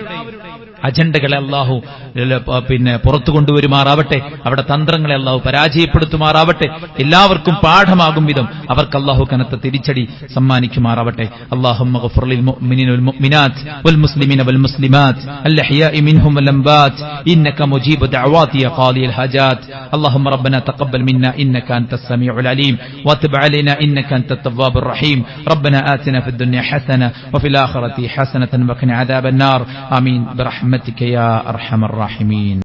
അജണ്ടകളെ അള്ളാഹു പുറത്തു കൊണ്ടുവരുമാറാവട്ടെ. അവിടെ തന്ത്രങ്ങളെ അള്ളാഹു പരാജയപ്പെടുത്തുമാറാവട്ടെ. എല്ലാവർക്കും പാഠമാകും വിധം അവർക്ക് അള്ളാഹു കനത്ത തിരിച്ചടി സമ്മാനിക്കുമാറാവട്ടെ. അല്ലാഹുമ്മ ഗ്ഫിർ ലിൽ മുഅ്മിനീന വൽ മുഅ്മിനാത്ത് വൽ മുസ്ലിമീന വൽ മുസ്ലിമാത്ത് അൽഹയാഇ മിൻഹും വൽ അംവാത്ത് ഇന്നക മുജീബു ദഅവാതി യാ ഖാദിയൽ ഹജാത്ത്. അല്ലാഹുമ്മ റബ്ബനാ തഖബ്ബൽ മിന്നാ ഇന്നക അൻതസ് സമീഉൽ അലീം വതുബ് അലൈനാ ഇന്നക അൻതത് തവ്വാബുർ റഹീം. റബ്ബനാ ആതിനാ ഫിദ് ദുനിയ ഹസന വഫിൽ ആഖിറതി ഹസനതൻ വഖിനാ അദാബൻ നാർ. ആമീൻ برحمتك يا أرحم الراحمين.